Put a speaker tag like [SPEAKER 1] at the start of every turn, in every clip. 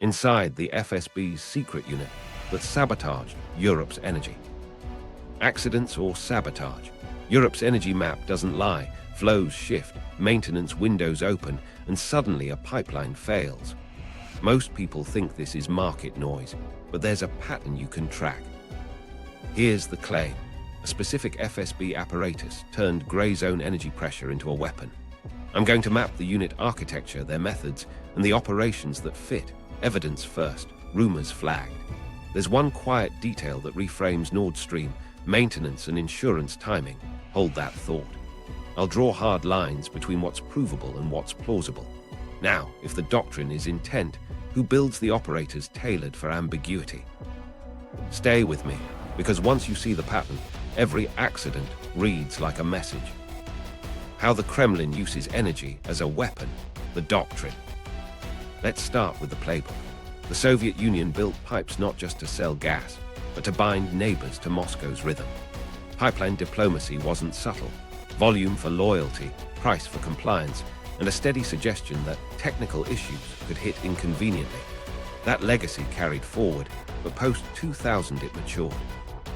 [SPEAKER 1] inside the FSB's secret unit that sabotaged Europe's energy. Accidents or sabotage. Europe's energy map doesn't lie. Flows shift, maintenance windows open, and suddenly a pipeline fails. Most people think this is market noise, but there's a pattern you can track. Here's the claim. A specific FSB apparatus turned gray zone energy pressure into a weapon. I'm going to map the unit architecture, their methods, and the operations that fit. Evidence first, rumors flagged. There's one quiet detail that reframes Nordstream, maintenance and insurance timing. Hold that thought. I'll draw hard lines between what's provable and what's plausible. Now, if the doctrine is intent, who builds the operators tailored for ambiguity? Stay with me, because once you see the pattern, every accident reads like a message. How the Kremlin uses energy as a weapon, the doctrine. Let's start with the playbook. The Soviet Union built pipes not just to sell gas, but to bind neighbors to Moscow's rhythm. Pipeline diplomacy wasn't subtle. Volume for loyalty, price for compliance, and a steady suggestion that technical issues could hit inconveniently. That legacy carried forward, but post-2000 it matured.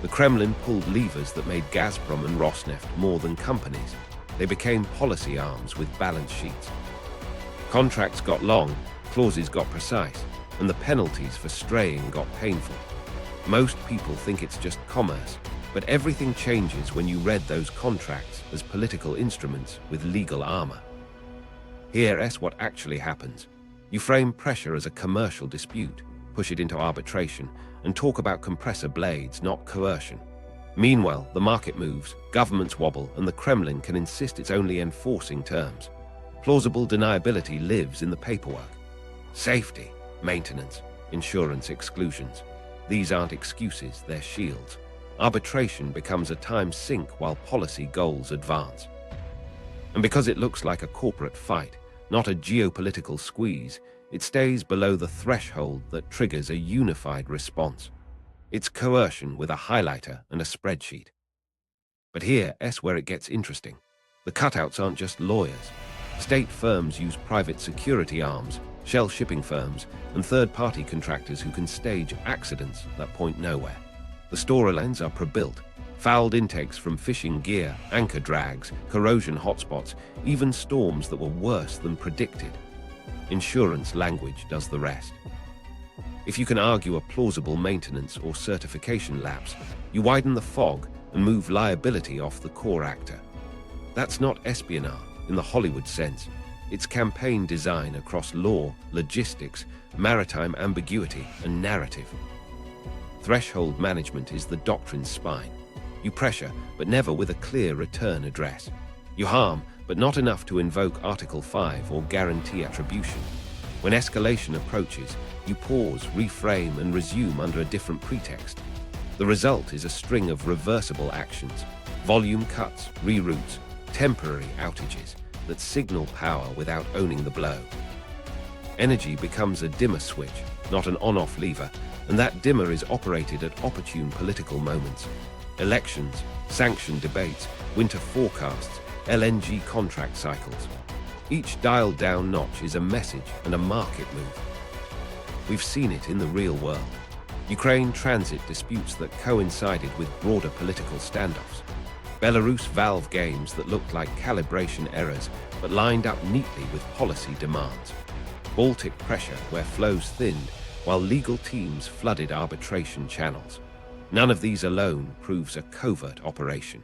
[SPEAKER 1] The Kremlin pulled levers that made Gazprom and Rosneft more than companies. They became policy arms with balance sheets. Contracts got long, clauses got precise, and the penalties for straying got painful. Most people think it's just commerce, but everything changes when you read those contracts as political instruments with legal armor. Here's what actually happens. You frame pressure as a commercial dispute, push it into arbitration, and talk about compressor blades, not coercion. Meanwhile, the market moves, governments wobble, and the Kremlin can insist it's only enforcing terms. Plausible deniability lives in the paperwork. Safety, maintenance, insurance exclusions. These aren't excuses, they're shields. Arbitration becomes a time sink while policy goals advance. And because it looks like a corporate fight, not a geopolitical squeeze, it stays below the threshold that triggers a unified response. It's coercion with a highlighter and a spreadsheet. But here's where it gets interesting. The cutouts aren't just lawyers. State firms use private security arms, shell shipping firms, and third-party contractors who can stage accidents that point nowhere. The storylines are pre-built. Fouled intakes from fishing gear, anchor drags, corrosion hotspots, even storms that were worse than predicted. Insurance language does the rest. If you can argue a plausible maintenance or certification lapse, you widen the fog and move liability off the core actor. That's not espionage in the Hollywood sense. It's campaign design across law, logistics, maritime ambiguity, and narrative. Threshold management is the doctrine's spine. You pressure, but never with a clear return address. You harm, but not enough to invoke Article 5 or guarantee attribution. When escalation approaches, you pause, reframe, and resume under a different pretext. The result is a string of reversible actions, volume cuts, reroutes, temporary outages that signal power without owning the blow. Energy becomes a dimmer switch, not an on-off lever, and that dimmer is operated at opportune political moments. Elections, sanctioned debates, winter forecasts, LNG contract cycles. Each dialed down notch is a message and a market move. We've seen it in the real world. Ukraine transit disputes that coincided with broader political standoffs. Belarus valve games that looked like calibration errors but lined up neatly with policy demands. Baltic pressure where flows thinned while legal teams flooded arbitration channels. None of these alone proves a covert operation.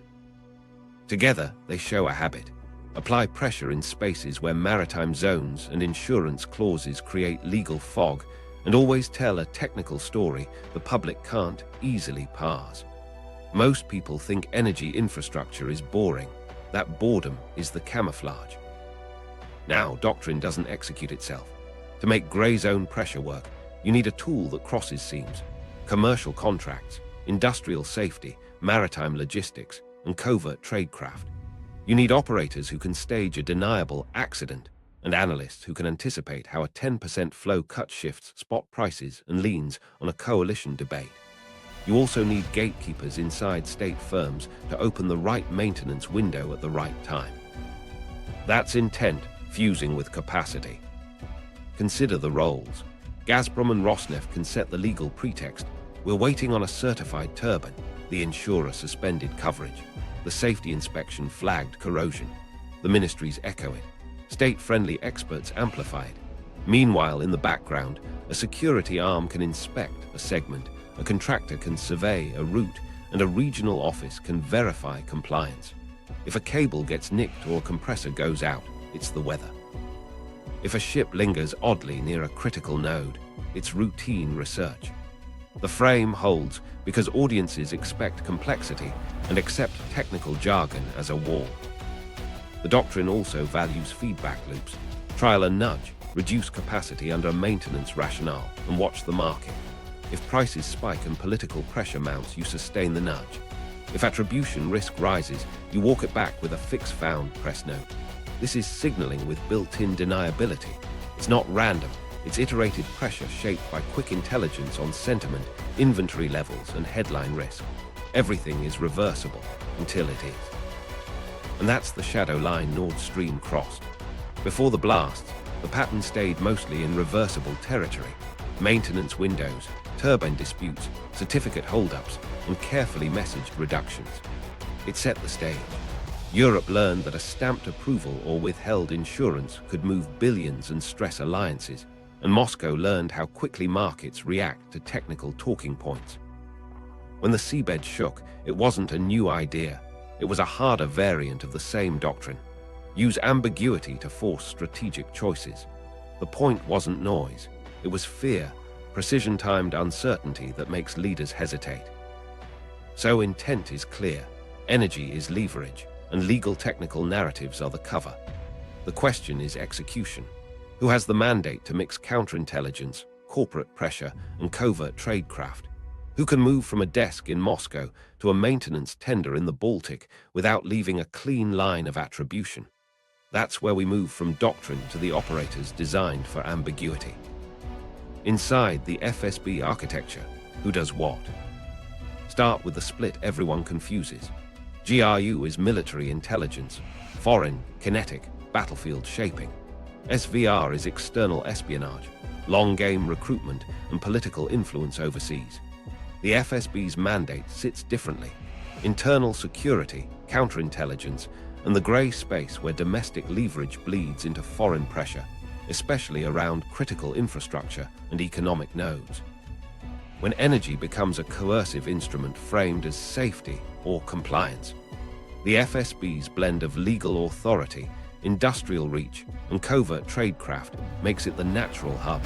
[SPEAKER 1] Together, they show a habit. Apply pressure in spaces where maritime zones and insurance clauses create legal fog, and always tell a technical story the public can't easily parse. Most people think energy infrastructure is boring. That boredom is the camouflage. Now, doctrine doesn't execute itself. To make gray zone pressure work, you need a tool that crosses seams. Commercial contracts, industrial safety, maritime logistics, and covert tradecraft. You need operators who can stage a deniable accident, and analysts who can anticipate how a 10% flow cut shifts spot prices and leans on a coalition debate. You also need gatekeepers inside state firms to open the right maintenance window at the right time. That's intent fusing with capacity. Consider the roles. Gazprom and Rosneft can set the legal pretext. We're waiting on a certified turbine. The insurer suspended coverage. The safety inspection flagged corrosion. The ministries echo it. State-friendly experts amplify it. Meanwhile, in the background, a security arm can inspect a segment, a contractor can survey a route, and a regional office can verify compliance. If a cable gets nicked or a compressor goes out, it's the weather. If a ship lingers oddly near a critical node, it's routine research. The frame holds because audiences expect complexity and accept technical jargon as a wall. The doctrine also values feedback loops. Trial a nudge, reduce capacity under a maintenance rationale, and watch the market. If prices spike and political pressure mounts, you sustain the nudge. If attribution risk rises, you walk it back with a fix found press note. This is signaling with built-in deniability. It's not random. It's iterated pressure shaped by quick intelligence on sentiment, inventory levels, and headline risk. Everything is reversible until it is. And that's the shadow line Nordstream crossed. Before the blasts, the pattern stayed mostly in reversible territory. Maintenance windows, turbine disputes, certificate holdups, and carefully messaged reductions. It set the stage. Europe learned that a stamped approval or withheld insurance could move billions and stress alliances, and Moscow learned how quickly markets react to technical talking points. When the seabed shook, it wasn't a new idea. It was a harder variant of the same doctrine. Use ambiguity to force strategic choices. The point wasn't noise. It was fear, precision-timed uncertainty that makes leaders hesitate. So intent is clear, energy is leverage, and legal technical narratives are the cover. The question is execution. Who has the mandate to mix counterintelligence, corporate pressure, and covert tradecraft? Who can move from a desk in Moscow to a maintenance tender in the Baltic without leaving a clean line of attribution? That's where we move from doctrine to the operators designed for ambiguity. Inside the FSB architecture, who does what? Start with the split everyone confuses. GRU is military intelligence, foreign, kinetic, battlefield shaping. SVR is external espionage, long-game recruitment, and political influence overseas. The FSB's mandate sits differently. Internal security, counterintelligence, and the grey space where domestic leverage bleeds into foreign pressure, especially around critical infrastructure and economic nodes. When energy becomes a coercive instrument framed as safety or compliance, the FSB's blend of legal authority, industrial reach, and covert tradecraft makes it the natural hub.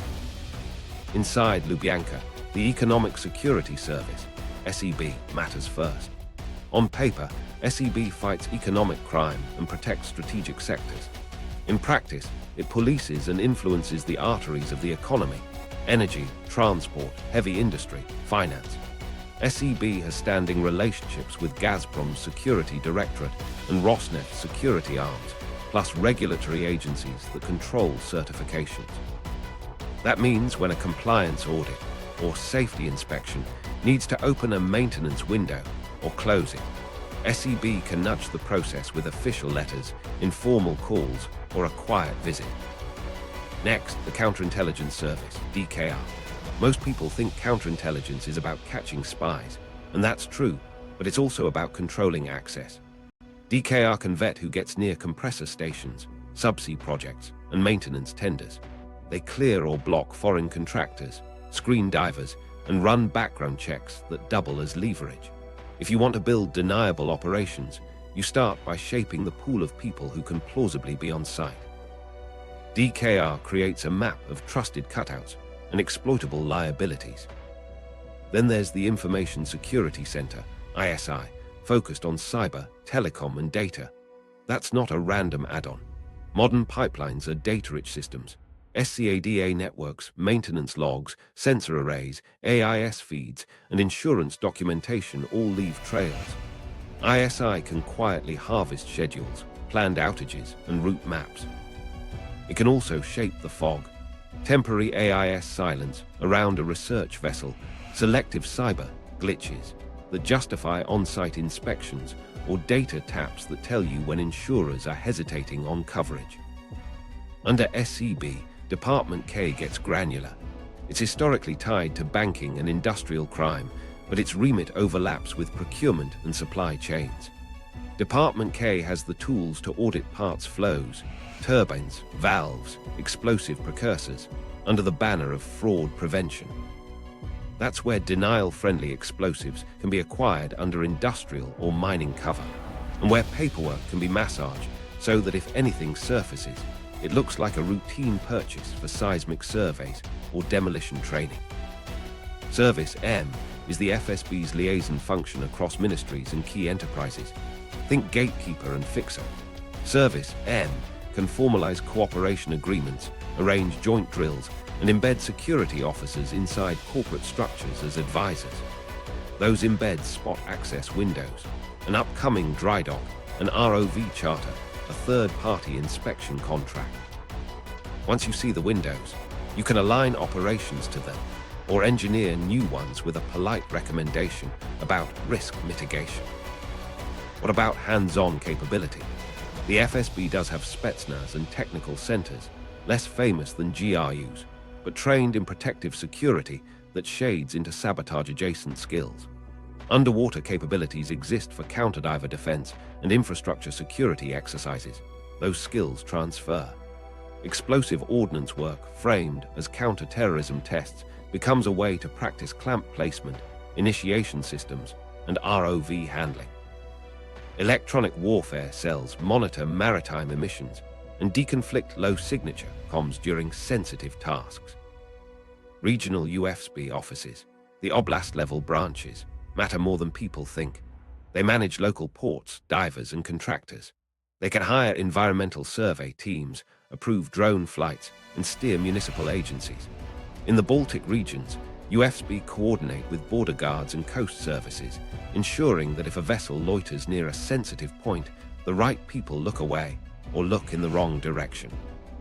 [SPEAKER 1] Inside Lubyanka, the Economic Security Service, SEB, matters first. On paper, SEB fights economic crime and protects strategic sectors. In practice, it polices and influences the arteries of the economy: energy, transport, heavy industry, finance. SEB has standing relationships with Gazprom's security directorate and Rosneft's security arms, plus regulatory agencies that control certifications. That means when a compliance audit or safety inspection needs to open a maintenance window or close it, SEB can nudge the process with official letters, informal calls, or a quiet visit. Next, the Counterintelligence Service, DKR. Most people think counterintelligence is about catching spies, and that's true, but it's also about controlling access. DKR can vet who gets near compressor stations, subsea projects, and maintenance tenders. They clear or block foreign contractors, screen divers, and run background checks that double as leverage. If you want to build deniable operations, you start by shaping the pool of people who can plausibly be on site. DKR creates a map of trusted cutouts and exploitable liabilities. Then there's the Information Security Center, ISI, focused on cyber, telecom, and data. That's not a random add-on. Modern pipelines are data-rich systems. SCADA networks, maintenance logs, sensor arrays, AIS feeds, and insurance documentation all leave trails. ISI can quietly harvest schedules, planned outages, and route maps. It can also shape the fog. Temporary AIS silence around a research vessel, selective cyber glitches that justify on-site inspections, or data taps that tell you when insurers are hesitating on coverage. Under SEB, Department K gets granular. It's historically tied to banking and industrial crime, but its remit overlaps with procurement and supply chains. Department K has the tools to audit parts flows, turbines, valves, explosive precursors, under the banner of fraud prevention. That's where denial-friendly explosives can be acquired under industrial or mining cover, and where paperwork can be massaged so that if anything surfaces, it looks like a routine purchase for seismic surveys or demolition training. Service M is the FSB's liaison function across ministries and key enterprises. Think gatekeeper and fixer. Service M can formalize cooperation agreements, arrange joint drills, and embed security officers inside corporate structures as advisors. Those embed spot access windows, an upcoming dry dock, an ROV charter, a third-party inspection contract. Once you see the windows, you can align operations to them or engineer new ones with a polite recommendation about risk mitigation. What about hands-on capability? The FSB does have Spetsnaz and technical centers, less famous than GRUs, but trained in protective security that shades into sabotage-adjacent skills. Underwater capabilities exist for counter-diver defense and infrastructure security exercises. Those skills transfer. Explosive ordnance work, framed as counter-terrorism tests, becomes a way to practice clamp placement, initiation systems, and ROV handling. Electronic warfare cells monitor maritime emissions and deconflict low-signature comms during sensitive tasks. Regional UFSB offices, the oblast-level branches, matter more than people think. They manage local ports, divers, and contractors. They can hire environmental survey teams, approve drone flights, and steer municipal agencies. In the Baltic regions, UFSB coordinate with border guards and coast services, ensuring that if a vessel loiters near a sensitive point, the right people look away or look in the wrong direction.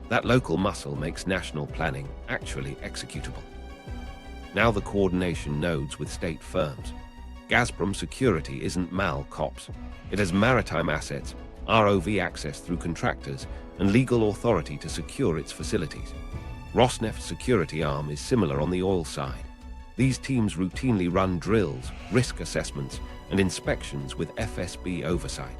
[SPEAKER 1] That local muscle makes national planning actually executable. Now the coordination nodes with state firms. Gazprom security isn't mal cops. It has maritime assets, ROV access through contractors, and legal authority to secure its facilities. Rosneft's security arm is similar on the oil side. These teams routinely run drills, risk assessments, and inspections with FSB oversight.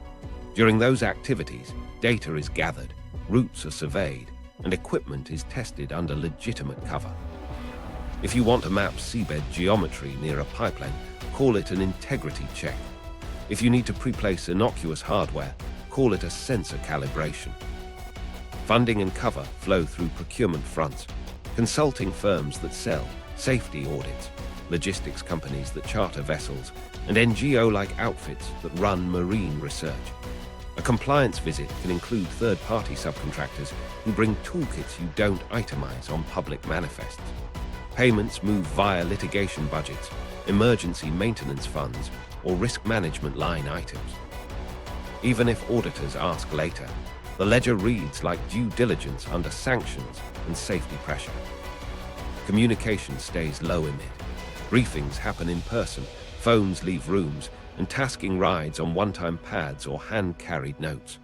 [SPEAKER 1] During those activities, data is gathered, routes are surveyed, and equipment is tested under legitimate cover. If you want to map seabed geometry near a pipeline, call it an integrity check. If you need to pre-place innocuous hardware, call it a sensor calibration. Funding and cover flow through procurement fronts, consulting firms that sell, safety audits, logistics companies that charter vessels, and NGO-like outfits that run marine research. A compliance visit can include third-party subcontractors who bring toolkits you don't itemize on public manifests. Payments move via litigation budgets, emergency maintenance funds, or risk management line items. Even if auditors ask later, the ledger reads like due diligence under sanctions and safety pressure. Communication stays low amid. Briefings happen in person, phones leave rooms, and tasking rides on one-time pads or hand-carried notes.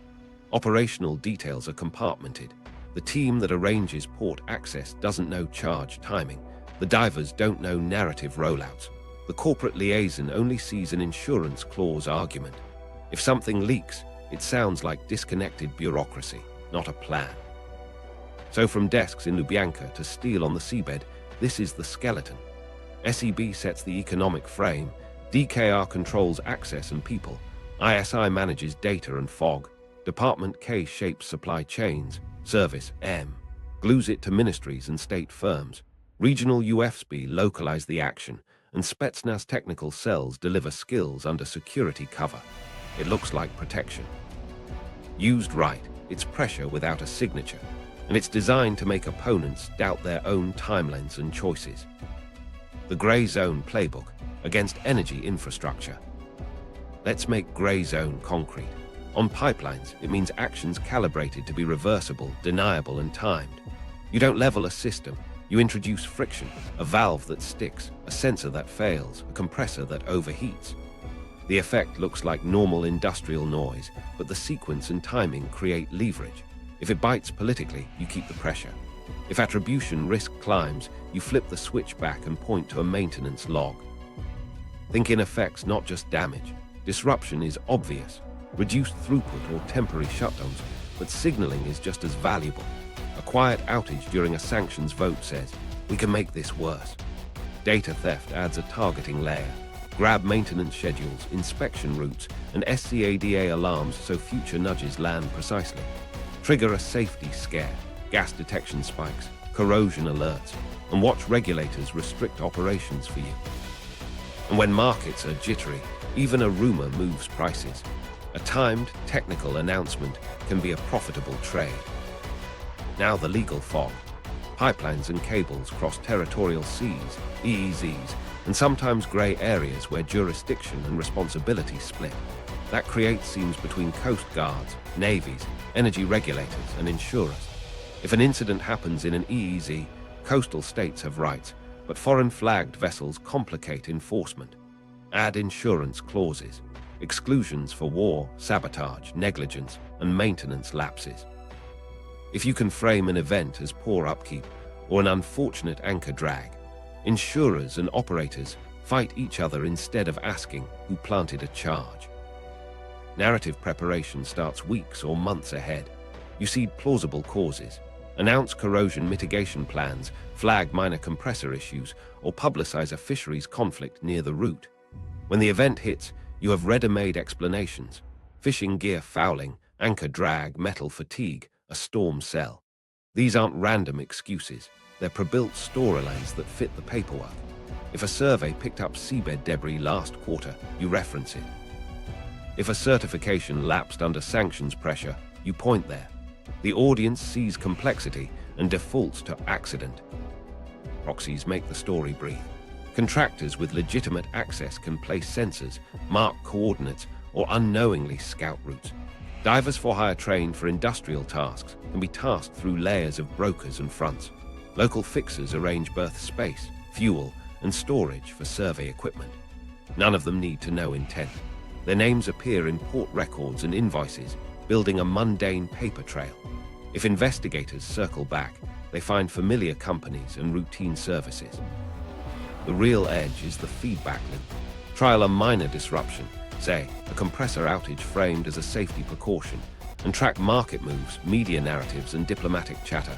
[SPEAKER 1] Operational details are compartmented. The team that arranges port access doesn't know charge timing. The divers don't know narrative rollouts. The corporate liaison only sees an insurance clause argument. If something leaks, it sounds like disconnected bureaucracy, not a plan. So from desks in Lubyanka to steel on the seabed, this is the skeleton. SEB sets the economic frame, DKR controls access and people, ISI manages data and fog, Department K shapes supply chains, Service M glues it to ministries and state firms, Regional UFSB localize the action, and Spetsnaz technical cells deliver skills under security cover. It looks like protection. Used right, it's pressure without a signature, and it's designed to make opponents doubt their own timelines and choices. The Gray Zone Playbook against energy infrastructure. Let's make Gray Zone concrete. On pipelines, it means actions calibrated to be reversible, deniable, and timed. You don't level a system, you introduce friction, a valve that sticks, a sensor that fails, a compressor that overheats. The effect looks like normal industrial noise, but the sequence and timing create leverage. If it bites politically, you keep the pressure. If attribution risk climbs, you flip the switch back and point to a maintenance log. Think in effects, not just damage. Disruption is obvious, reduced throughput or temporary shutdowns, but signaling is just as valuable. A quiet outage during a sanctions vote says, we can make this worse. Data theft adds a targeting layer. Grab maintenance schedules, inspection routes, and SCADA alarms so future nudges land precisely. Trigger a safety scare, gas detection spikes, corrosion alerts, and watch regulators restrict operations for you. And when markets are jittery, even a rumor moves prices. A timed, technical announcement can be a profitable trade. Now the legal fog. Pipelines and cables cross territorial seas, EEZs, and sometimes grey areas where jurisdiction and responsibility split. That creates seams between coast guards, navies, energy regulators, and insurers. If an incident happens in an EEZ, coastal states have rights, but foreign-flagged vessels complicate enforcement. Add insurance clauses, exclusions for war, sabotage, negligence, and maintenance lapses. If you can frame an event as poor upkeep or an unfortunate anchor drag, insurers and operators fight each other instead of asking who planted a charge. Narrative preparation starts weeks or months ahead. You seed plausible causes, announce corrosion mitigation plans, flag minor compressor issues, or publicize a fisheries conflict near the route. When the event hits, you have ready-made explanations. Fishing gear fouling, anchor drag, metal fatigue, a storm cell. These aren't random excuses. They're pre-built storylines that fit the paperwork. If a survey picked up seabed debris last quarter, you reference it. If a certification lapsed under sanctions pressure, you point there. The audience sees complexity and defaults to accident. Proxies make the story breathe. Contractors with legitimate access can place sensors, mark coordinates, or unknowingly scout routes. Divers for hire trained for industrial tasks can be tasked through layers of brokers and fronts. Local fixers arrange berth space, fuel, and storage for survey equipment. None of them need to know intent. Their names appear in port records and invoices, building a mundane paper trail. If investigators circle back, they find familiar companies and routine services. The real edge is the feedback loop. Trial a minor disruption, say a compressor outage framed as a safety precaution, and track market moves, media narratives, and diplomatic chatter.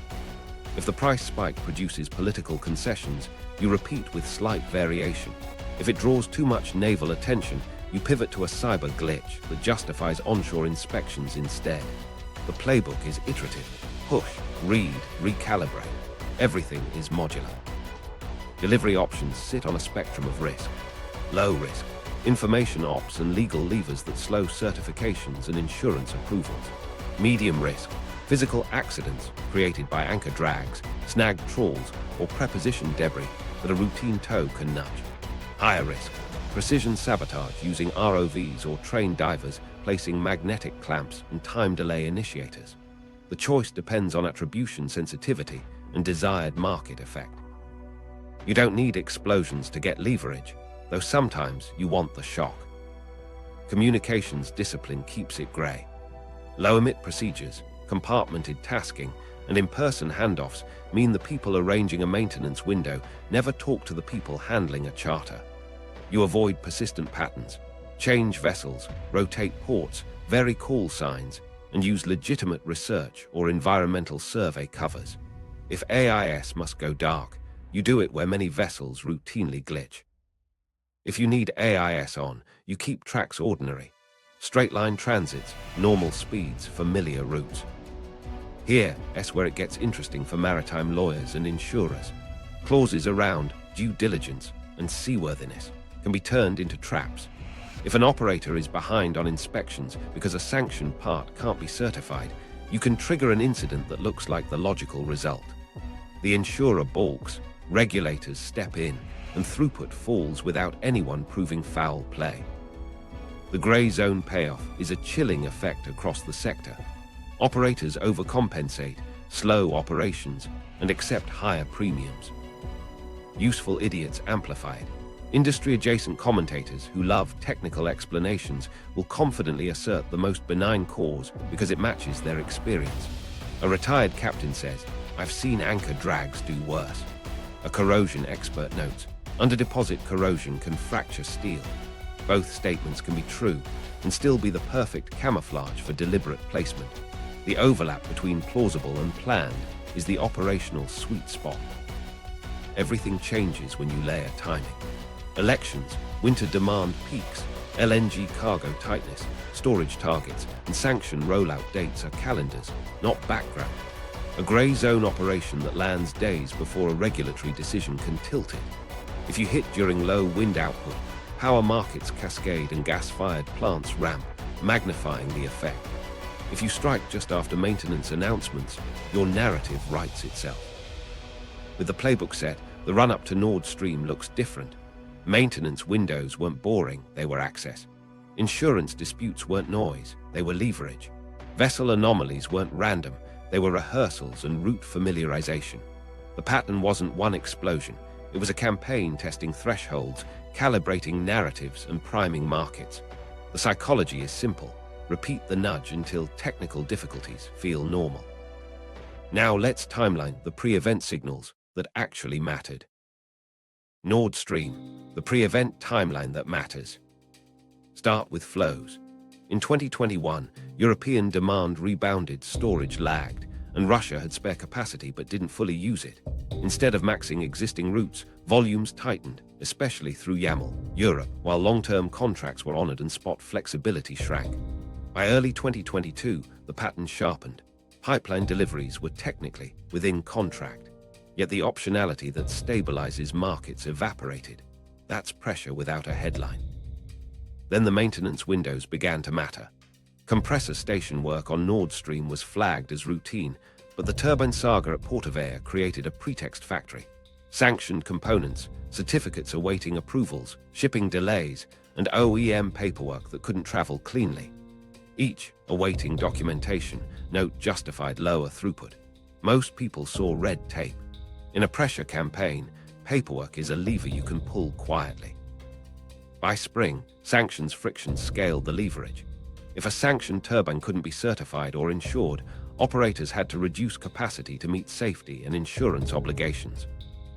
[SPEAKER 1] If the price spike produces political concessions, you repeat with slight variation. If it draws too much naval attention, you pivot to a cyber glitch that justifies onshore inspections instead. The playbook is iterative. Push, read, recalibrate. Everything is modular. Delivery options sit on a spectrum of risk. Low risk, information ops and legal levers that slow certifications and insurance approvals. Medium risk, physical accidents created by anchor drags, snagged trawls, or preposition debris that a routine tow can nudge. Higher risk, precision sabotage using ROVs or trained divers placing magnetic clamps and time delay initiators. The choice depends on attribution sensitivity and desired market effect. You don't need explosions to get leverage, though sometimes you want the shock. Communications discipline keeps it grey. Low-emit procedures, compartmented tasking, and in-person handoffs mean the people arranging a maintenance window never talk to the people handling a charter. You avoid persistent patterns, change vessels, rotate ports, vary call signs, and use legitimate research or environmental survey covers. If AIS must go dark, you do it where many vessels routinely glitch. If you need AIS on, you keep tracks ordinary. Straight-line transits, normal speeds, familiar routes. Here's where it gets interesting for maritime lawyers and insurers. Clauses around due diligence and seaworthiness can be turned into traps. If an operator is behind on inspections because a sanctioned part can't be certified, you can trigger an incident that looks like the logical result. The insurer balks, regulators step in, and throughput falls without anyone proving foul play. The grey zone payoff is a chilling effect across the sector. Operators overcompensate, slow operations, and accept higher premiums. Useful idiots amplify it. Industry-adjacent commentators who love technical explanations will confidently assert the most benign cause because it matches their experience. A retired captain says, I've seen anchor drags do worse. A corrosion expert notes, under-deposit corrosion can fracture steel. Both statements can be true and still be the perfect camouflage for deliberate placement. The overlap between plausible and planned is the operational sweet spot. Everything changes when you layer timing. Elections, winter demand peaks, LNG cargo tightness, storage targets, and sanction rollout dates are calendars, not background. A grey zone operation that lands days before a regulatory decision can tilt it. If you hit during low wind output, power markets cascade and gas-fired plants ramp, magnifying the effect. If you strike just after maintenance announcements, your narrative writes itself. With the playbook set, the run-up to Nordstream looks different. Maintenance windows weren't boring, they were access. Insurance disputes weren't noise, they were leverage. Vessel anomalies weren't random, they were rehearsals and route familiarization. The pattern wasn't one explosion, it was a campaign testing thresholds, calibrating narratives and priming markets. The psychology is simple. Repeat the nudge until technical difficulties feel normal. Now let's timeline the pre-event signals that actually mattered. Nordstream, the pre-event timeline that matters. Start with flows. In 2021, European demand rebounded, storage lagged, and Russia had spare capacity but didn't fully use it. Instead of maxing existing routes, volumes tightened, especially through YAML, Europe, while long-term contracts were honored and spot flexibility shrank. By early 2022, the pattern sharpened. Pipeline deliveries were technically within contract, yet the optionality that stabilizes markets evaporated. That's pressure without a headline. Then the maintenance windows began to matter. Compressor station work on Nord Stream was flagged as routine, but the turbine saga at Portavea created a pretext factory. Sanctioned components, certificates awaiting approvals, shipping delays, and OEM paperwork that couldn't travel cleanly. Each awaiting documentation, note justified lower throughput. Most people saw red tape. In a pressure campaign, paperwork is a lever you can pull quietly. By spring, sanctions friction scaled the leverage. If a sanctioned turbine couldn't be certified or insured, operators had to reduce capacity to meet safety and insurance obligations.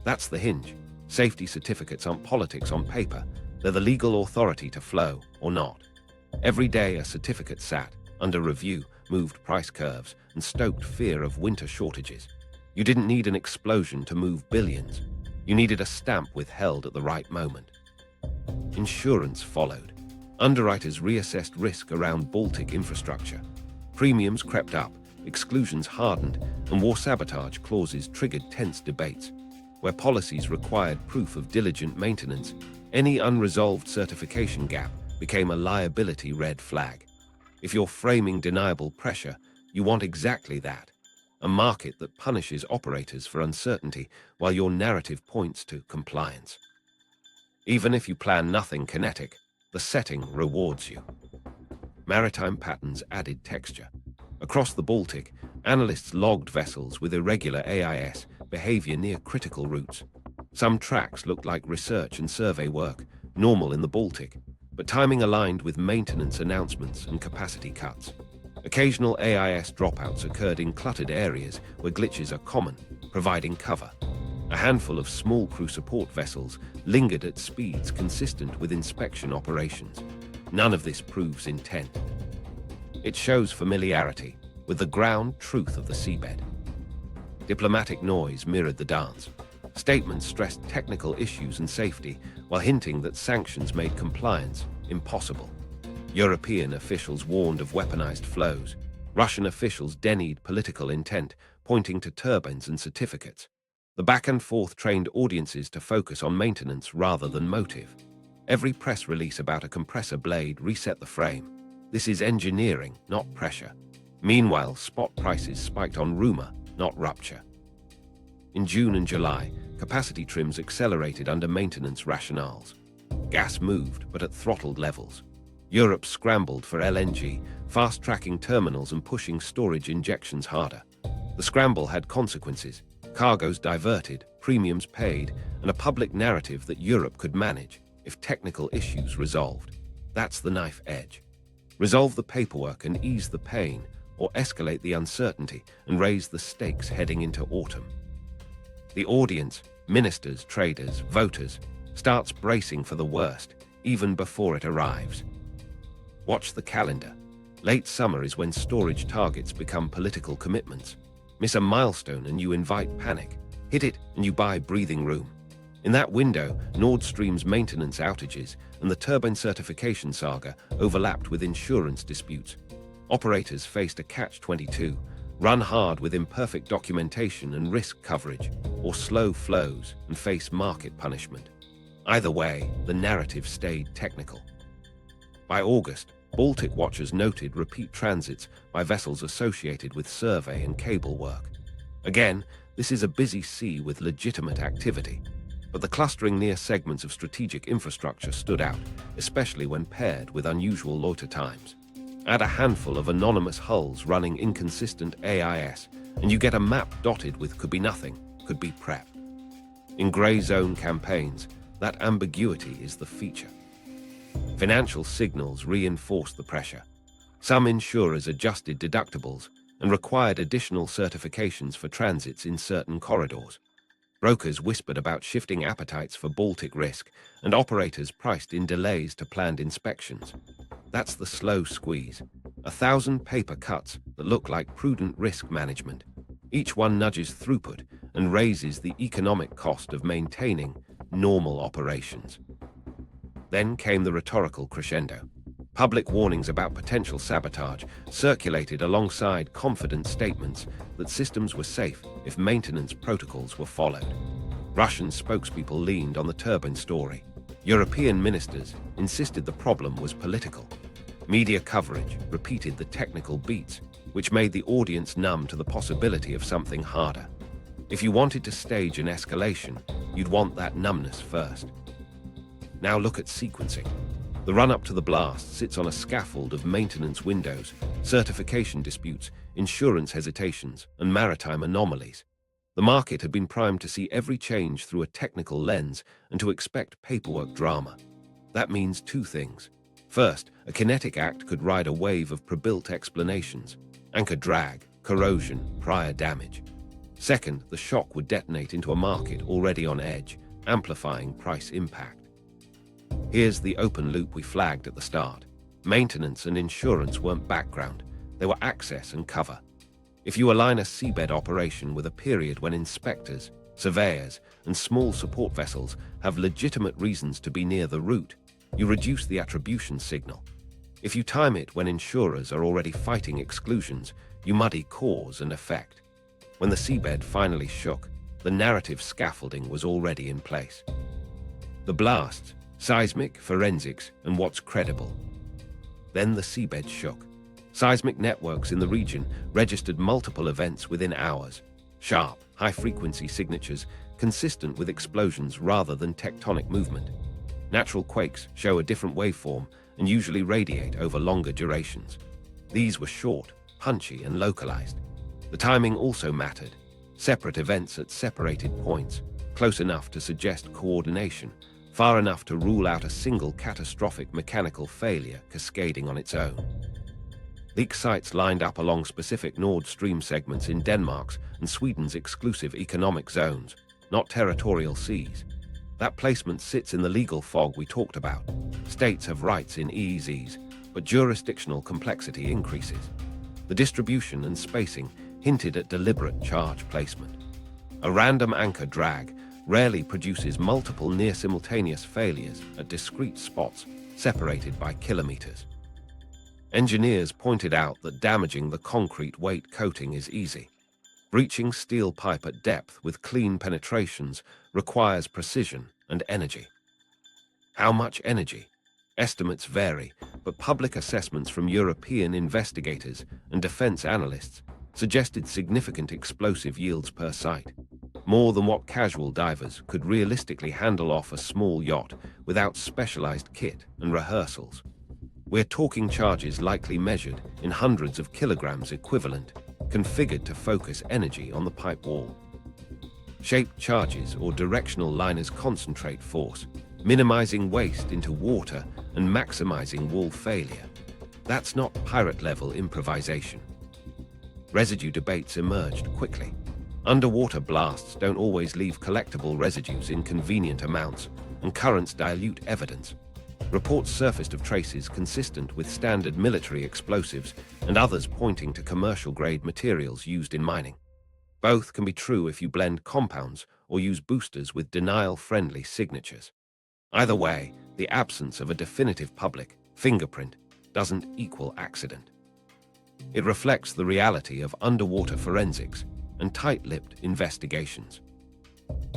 [SPEAKER 1] That's the hinge. Safety certificates aren't politics on paper. They're the legal authority to flow or not. Every day a certificate sat, under review, moved price curves, and stoked fear of winter shortages. You didn't need an explosion to move billions. You needed a stamp withheld at the right moment. Insurance followed. Underwriters reassessed risk around Baltic infrastructure. Premiums crept up, exclusions hardened, and war sabotage clauses triggered tense debates. Where policies required proof of diligent maintenance, any unresolved certification gap became a liability red flag. If you're framing deniable pressure, you want exactly that. A market that punishes operators for uncertainty while your narrative points to compliance. Even if you plan nothing kinetic, the setting rewards you. Maritime patterns added texture. Across the Baltic, analysts logged vessels with irregular AIS behavior near critical routes. Some tracks looked like research and survey work, normal in the Baltic, but timing aligned with maintenance announcements and capacity cuts. Occasional AIS dropouts occurred in cluttered areas where glitches are common, providing cover. A handful of small crew support vessels lingered at speeds consistent with inspection operations. None of this proves intent. It shows familiarity with the ground truth of the seabed. Diplomatic noise mirrored the dance. Statements stressed technical issues and safety, while hinting that sanctions made compliance impossible. European officials warned of weaponized flows. Russian officials denied political intent, pointing to turbines and certificates. The back and forth trained audiences to focus on maintenance rather than motive. Every press release about a compressor blade reset the frame. This is engineering, not pressure. Meanwhile, spot prices spiked on rumor, not rupture. In June and July, capacity trims accelerated under maintenance rationales. Gas moved, but at throttled levels. Europe scrambled for LNG, fast-tracking terminals and pushing storage injections harder. The scramble had consequences. Cargoes diverted, premiums paid, and a public narrative that Europe could manage if technical issues resolved. That's the knife edge. Resolve the paperwork and ease the pain, or escalate the uncertainty and raise the stakes heading into autumn. The audience, ministers, traders, voters, starts bracing for the worst, even before it arrives. Watch the calendar. Late summer is when storage targets become political commitments. Miss a milestone and you invite panic. Hit it and you buy breathing room. In that window, Nordstream's maintenance outages and the turbine certification saga overlapped with insurance disputes. Operators faced a catch-22, run hard with imperfect documentation and risk coverage, or slow flows and face market punishment. Either way, the narrative stayed technical. By August, Baltic watchers noted repeat transits by vessels associated with survey and cable work. Again, this is a busy sea with legitimate activity, but the clustering near segments of strategic infrastructure stood out, especially when paired with unusual loiter times. Add a handful of anonymous hulls running inconsistent AIS, and you get a map dotted with could be nothing, could be prep. In grey zone campaigns, that ambiguity is the feature. Financial signals reinforced the pressure. Some insurers adjusted deductibles and required additional certifications for transits in certain corridors. Brokers whispered about shifting appetites for Baltic risk, and operators priced in delays to planned inspections. That's the slow squeeze. 1,000 paper cuts that look like prudent risk management. Each one nudges throughput and raises the economic cost of maintaining normal operations. Then came the rhetorical crescendo. Public warnings about potential sabotage circulated alongside confident statements that systems were safe if maintenance protocols were followed. Russian spokespeople leaned on the turbine story. European ministers insisted the problem was political. Media coverage repeated the technical beats, which made the audience numb to the possibility of something harder. If you wanted to stage an escalation, you'd want that numbness first. Now look at sequencing. The run-up to the blast sits on a scaffold of maintenance windows, certification disputes, insurance hesitations, and maritime anomalies. The market had been primed to see every change through a technical lens and to expect paperwork drama. That means two things. First, a kinetic act could ride a wave of pre-built explanations, anchor drag, corrosion, prior damage. Second, the shock would detonate into a market already on edge, amplifying price impact. Here's the open loop we flagged at the start. Maintenance and insurance weren't background, they were access and cover. If you align a seabed operation with a period when inspectors, surveyors, and small support vessels have legitimate reasons to be near the route, you reduce the attribution signal. If you time it when insurers are already fighting exclusions, you muddy cause and effect. When the seabed finally shook, the narrative scaffolding was already in place. The blasts, seismic, forensics, and what's credible. Then the seabed shook. Seismic networks in the region registered multiple events within hours. Sharp, high-frequency signatures consistent with explosions rather than tectonic movement. Natural quakes show a different waveform and usually radiate over longer durations. These were short, punchy, and localized. The timing also mattered. Separate events at separated points, close enough to suggest coordination, far enough to rule out a single catastrophic mechanical failure cascading on its own. Leak sites lined up along specific Nordstream segments in Denmark's and Sweden's exclusive economic zones, not territorial seas. That placement sits in the legal fog we talked about. States have rights in EEZs, but jurisdictional complexity increases. The distribution and spacing hinted at deliberate charge placement. A random anchor drag rarely produces multiple near-simultaneous failures at discrete spots separated by kilometers. Engineers pointed out that damaging the concrete weight coating is easy. Breaching steel pipe at depth with clean penetrations requires precision and energy. How much energy? Estimates vary, but public assessments from European investigators and defense analysts suggested significant explosive yields per site, more than what casual divers could realistically handle off a small yacht without specialized kit and rehearsals. We're talking charges likely measured in hundreds of kilograms equivalent, configured to focus energy on the pipe wall. Shaped charges or directional liners concentrate force, minimizing waste into water and maximizing wall failure. That's not pirate-level improvisation. Residue debates emerged quickly. Underwater blasts don't always leave collectible residues in convenient amounts, and currents dilute evidence. Reports surfaced of traces consistent with standard military explosives and others pointing to commercial-grade materials used in mining. Both can be true if you blend compounds or use boosters with denial-friendly signatures. Either way, the absence of a definitive public fingerprint doesn't equal accident. It reflects the reality of underwater forensics and tight-lipped investigations.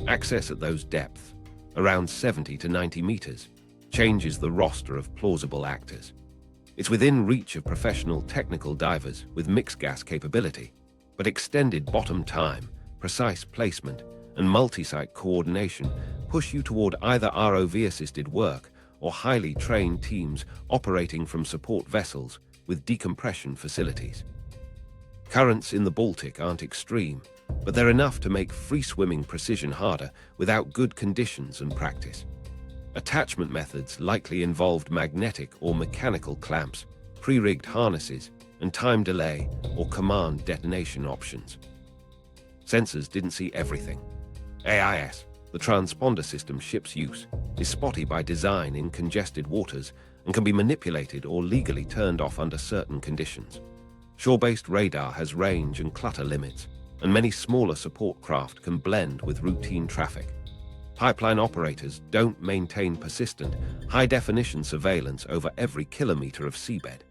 [SPEAKER 1] Access at those depths, around 70 to 90 meters, changes the roster of plausible actors. It's within reach of professional technical divers with mixed gas capability, but extended bottom time, precise placement, and multi-site coordination push you toward either ROV-assisted work or highly trained teams operating from support vessels with decompression facilities. Currents in the Baltic aren't extreme, but they're enough to make free-swimming precision harder without good conditions and practice. Attachment methods likely involved magnetic or mechanical clamps, pre-rigged harnesses, and time delay or command detonation options. Sensors didn't see everything. AIS, the transponder system ships use, is spotty by design in congested waters and can be manipulated or legally turned off under certain conditions. Shore-based radar has range and clutter limits, and many smaller support craft can blend with routine traffic. Pipeline operators don't maintain persistent, high-definition surveillance over every kilometer of seabed.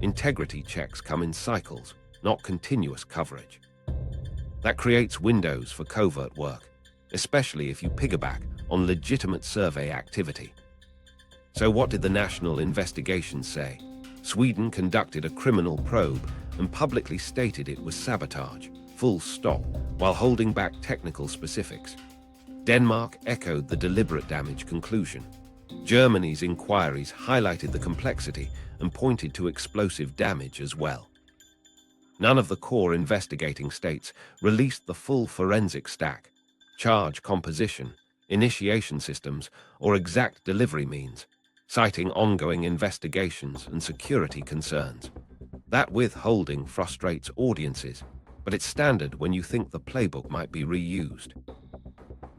[SPEAKER 1] Integrity checks come in cycles, not continuous coverage. That creates windows for covert work, especially if you piggyback on legitimate survey activity. So what did the national investigation say? Sweden conducted a criminal probe and publicly stated it was sabotage, full stop, while holding back technical specifics. Denmark echoed the deliberate damage conclusion. Germany's inquiries highlighted the complexity and pointed to explosive damage as well. None of the core investigating states released the full forensic stack, charge composition, initiation systems, or exact delivery means, citing ongoing investigations and security concerns. That withholding frustrates audiences, but it's standard when you think the playbook might be reused.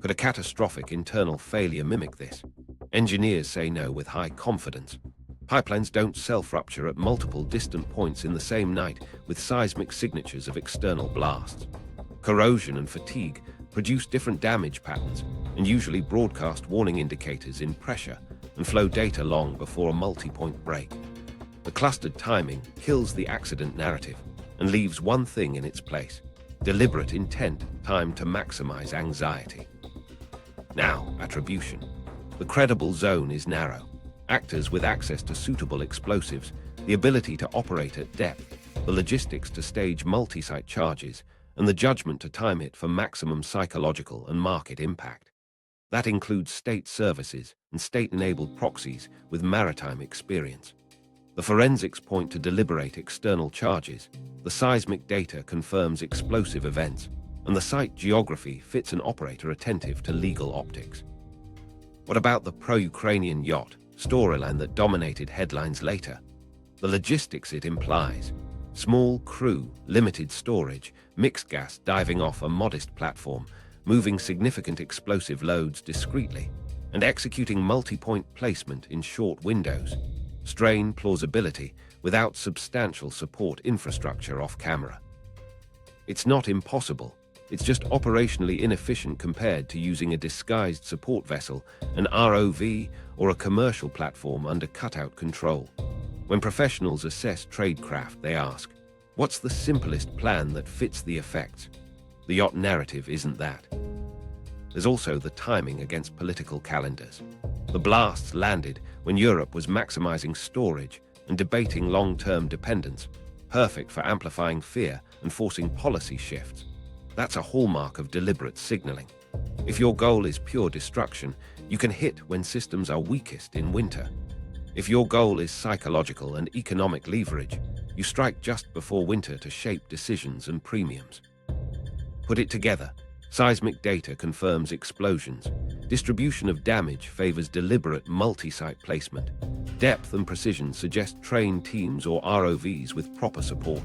[SPEAKER 1] Could a catastrophic internal failure mimic this? Engineers say no with high confidence. Pipelines don't self-rupture at multiple distant points in the same night with seismic signatures of external blasts. Corrosion and fatigue produce different damage patterns and usually broadcast warning indicators in pressure and flow data long before a multi-point break. The clustered timing kills the accident narrative and leaves one thing in its place: deliberate intent timed to maximize anxiety. Now, attribution. The credible zone is narrow. Actors with access to suitable explosives, the ability to operate at depth, the logistics to stage multi-site charges, and the judgment to time it for maximum psychological and market impact. That includes state services and state-enabled proxies with maritime experience. The forensics point to deliberate external charges, the seismic data confirms explosive events, and the site geography fits an operator attentive to legal optics. What about the pro-Ukrainian yacht storyline that dominated headlines later? The logistics it implies: small crew, limited storage, mixed gas diving off a modest platform, moving significant explosive loads discreetly, and executing multi-point placement in short windows. Strain plausibility without substantial support infrastructure off-camera. It's not impossible. It's just operationally inefficient compared to using a disguised support vessel, an ROV, or a commercial platform under cutout control. When professionals assess tradecraft, they ask, what's the simplest plan that fits the effects? The yacht narrative isn't that. There's also the timing against political calendars. The blasts landed when Europe was maximizing storage and debating long-term dependence, perfect for amplifying fear and forcing policy shifts. That's a hallmark of deliberate signaling. If your goal is pure destruction, you can hit when systems are weakest in winter. If your goal is psychological and economic leverage, you strike just before winter to shape decisions and premiums. Put it together. Seismic data confirms explosions. Distribution of damage favors deliberate multi-site placement. Depth and precision suggest trained teams or ROVs with proper support.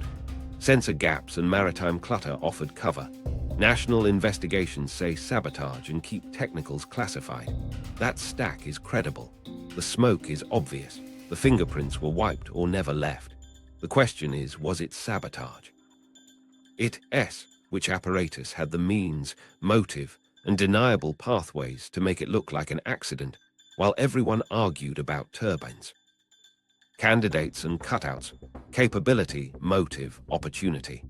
[SPEAKER 1] Sensor gaps and maritime clutter offered cover. National investigations say sabotage and keep technicals classified. That stack is credible. The smoke is obvious. The fingerprints were wiped or never left. The question is, was it sabotage? Which apparatus had the means, motive, and deniable pathways to make it look like an accident, while everyone argued about turbines? Candidates and cutouts. Capability, motive, opportunity.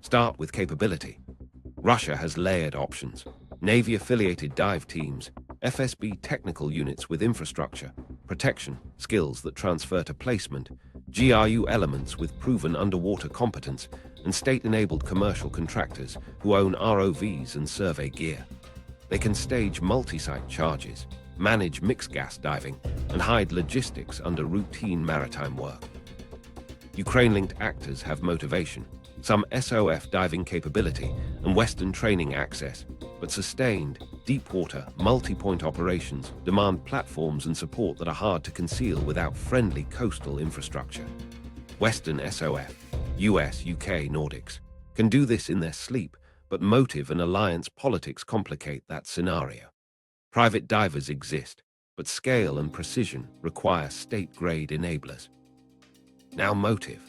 [SPEAKER 1] Start with capability. Russia has layered options. Navy-affiliated dive teams, FSB technical units with infrastructure, protection, skills that transfer to placement, GRU elements with proven underwater competence, and state-enabled commercial contractors who own ROVs and survey gear. They can stage multi-site charges, manage mixed gas diving, and hide logistics under routine maritime work. Ukraine-linked actors have motivation, some SOF diving capability and Western training access, but sustained, deep-water, multi-point operations demand platforms and support that are hard to conceal without friendly coastal infrastructure. Western SOF, US, UK, Nordics, can do this in their sleep, but motive and alliance politics complicate that scenario. Private divers exist, but scale and precision require state-grade enablers. Now motive.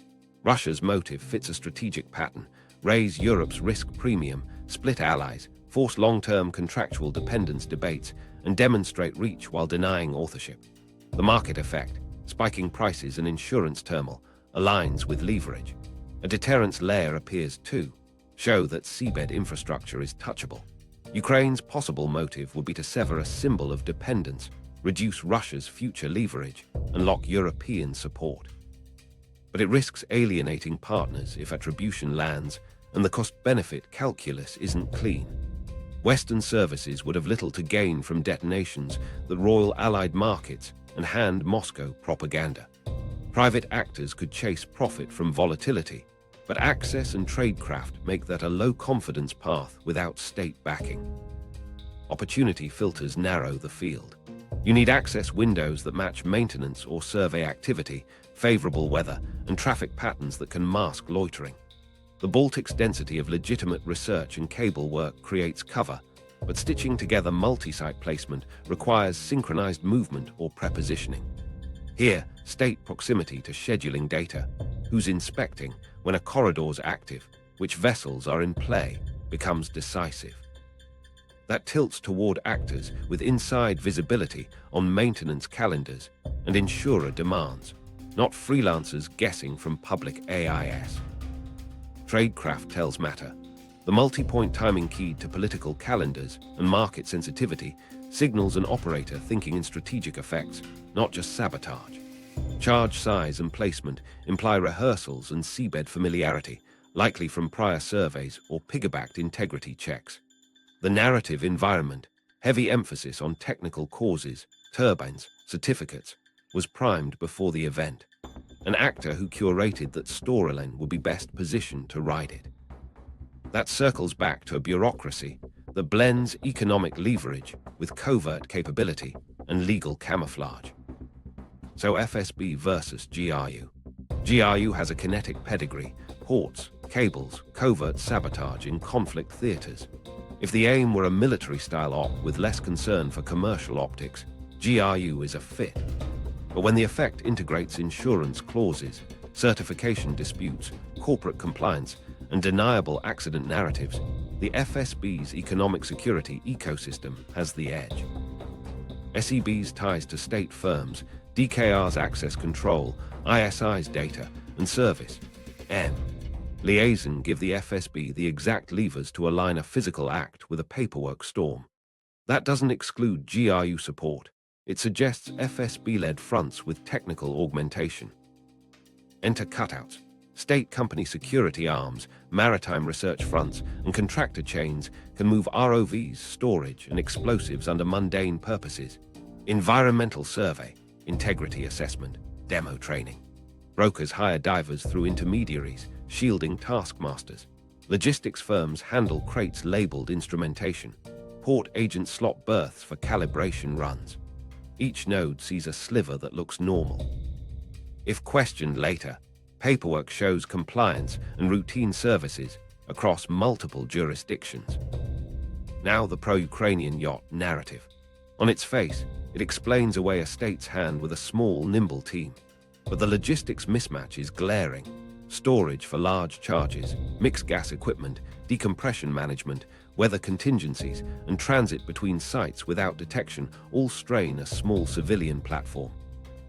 [SPEAKER 1] Russia's motive fits a strategic pattern: raise Europe's risk premium, split allies, force long-term contractual dependence debates, and demonstrate reach while denying authorship. The market effect, spiking prices and insurance turmoil, aligns with leverage. A deterrence layer appears too, show that seabed infrastructure is touchable. Ukraine's possible motive would be to sever a symbol of dependence, reduce Russia's future leverage, and lock European support. But it risks alienating partners if attribution lands and the cost-benefit calculus isn't clean. Western services would have little to gain from detonations that roil allied markets and hand Moscow propaganda. Private actors could chase profit from volatility, but access and tradecraft make that a low-confidence path without state backing. Opportunity filters narrow the field. You need access windows that match maintenance or survey activity, favorable weather, and traffic patterns that can mask loitering. The Baltic's density of legitimate research and cable work creates cover, but stitching together multi-site placement requires synchronized movement or prepositioning. Here, state proximity to scheduling data, who's inspecting, when a corridor's active, which vessels are in play, becomes decisive. That tilts toward actors with inside visibility on maintenance calendars and insurer demands, not freelancers guessing from public AIS. Tradecraft tells matter. The multi-point timing keyed to political calendars and market sensitivity signals an operator thinking in strategic effects, not just sabotage. Charge size and placement imply rehearsals and seabed familiarity, likely from prior surveys or piggybacked integrity checks. The narrative environment, heavy emphasis on technical causes, turbines, certificates, was primed before the event. An actor who curated that storyline would be best positioned to ride it. That circles back to a bureaucracy that blends economic leverage with covert capability and legal camouflage. So FSB versus GRU. GRU has a kinetic pedigree, ports, cables, covert sabotage in conflict theaters. If the aim were a military-style op with less concern for commercial optics, GRU is a fit. But when the effect integrates insurance clauses, certification disputes, corporate compliance, and deniable accident narratives, the FSB's economic security ecosystem has the edge. SEB's ties to state firms, DKR's access control, ISI's data, and service, liaison give the FSB the exact levers to align a physical act with a paperwork storm. That doesn't exclude GRU support. It suggests FSB-led fronts with technical augmentation. Enter cutouts. State company security arms, maritime research fronts, and contractor chains can move ROVs, storage, and explosives under mundane purposes. Environmental survey, integrity assessment, demo training. Brokers hire divers through intermediaries, shielding taskmasters. Logistics firms handle crates labeled instrumentation. Port agents slot berths for calibration runs. Each node sees a sliver that looks normal. If questioned later, Paperwork shows compliance and routine services across multiple jurisdictions. Now the pro-Ukrainian yacht narrative. On its face, it explains away a state's hand with a small, nimble team. But the logistics mismatch is glaring. Storage for large charges, mixed gas equipment, decompression management, weather contingencies, and transit between sites without detection all strain a small civilian platform.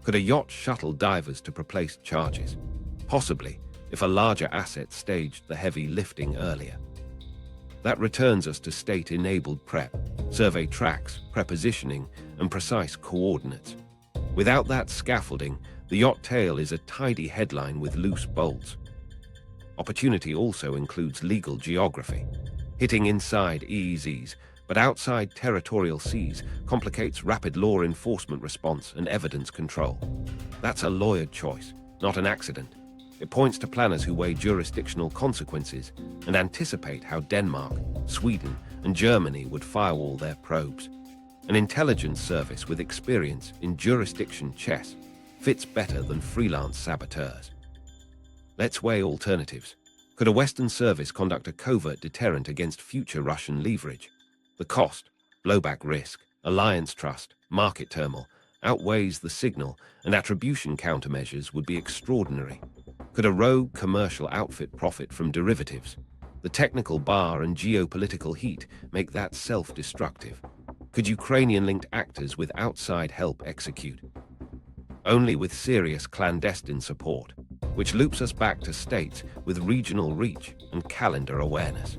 [SPEAKER 1] Could a yacht shuttle divers to replace charges? Possibly, if a larger asset staged the heavy lifting earlier. That returns us to state-enabled prep, survey tracks, prepositioning, and precise coordinates. Without that scaffolding, the yacht tail is a tidy headline with loose bolts. Opportunity also includes legal geography. Hitting inside EEZs, but outside territorial seas complicates rapid law enforcement response and evidence control. That's a lawyered choice, not an accident. It points to planners who weigh jurisdictional consequences and anticipate how Denmark, Sweden, and Germany would firewall their probes. An intelligence service with experience in jurisdiction chess fits better than freelance saboteurs. Let's weigh alternatives. Could a Western service conduct a covert deterrent against future Russian leverage? The cost, blowback risk, alliance trust, market turmoil outweighs the signal, and attribution countermeasures would be extraordinary. Could a rogue commercial outfit profit from derivatives? The technical bar and geopolitical heat make that self-destructive. Could Ukrainian-linked actors with outside help execute? Only with serious clandestine support, which loops us back to states with regional reach and calendar awareness.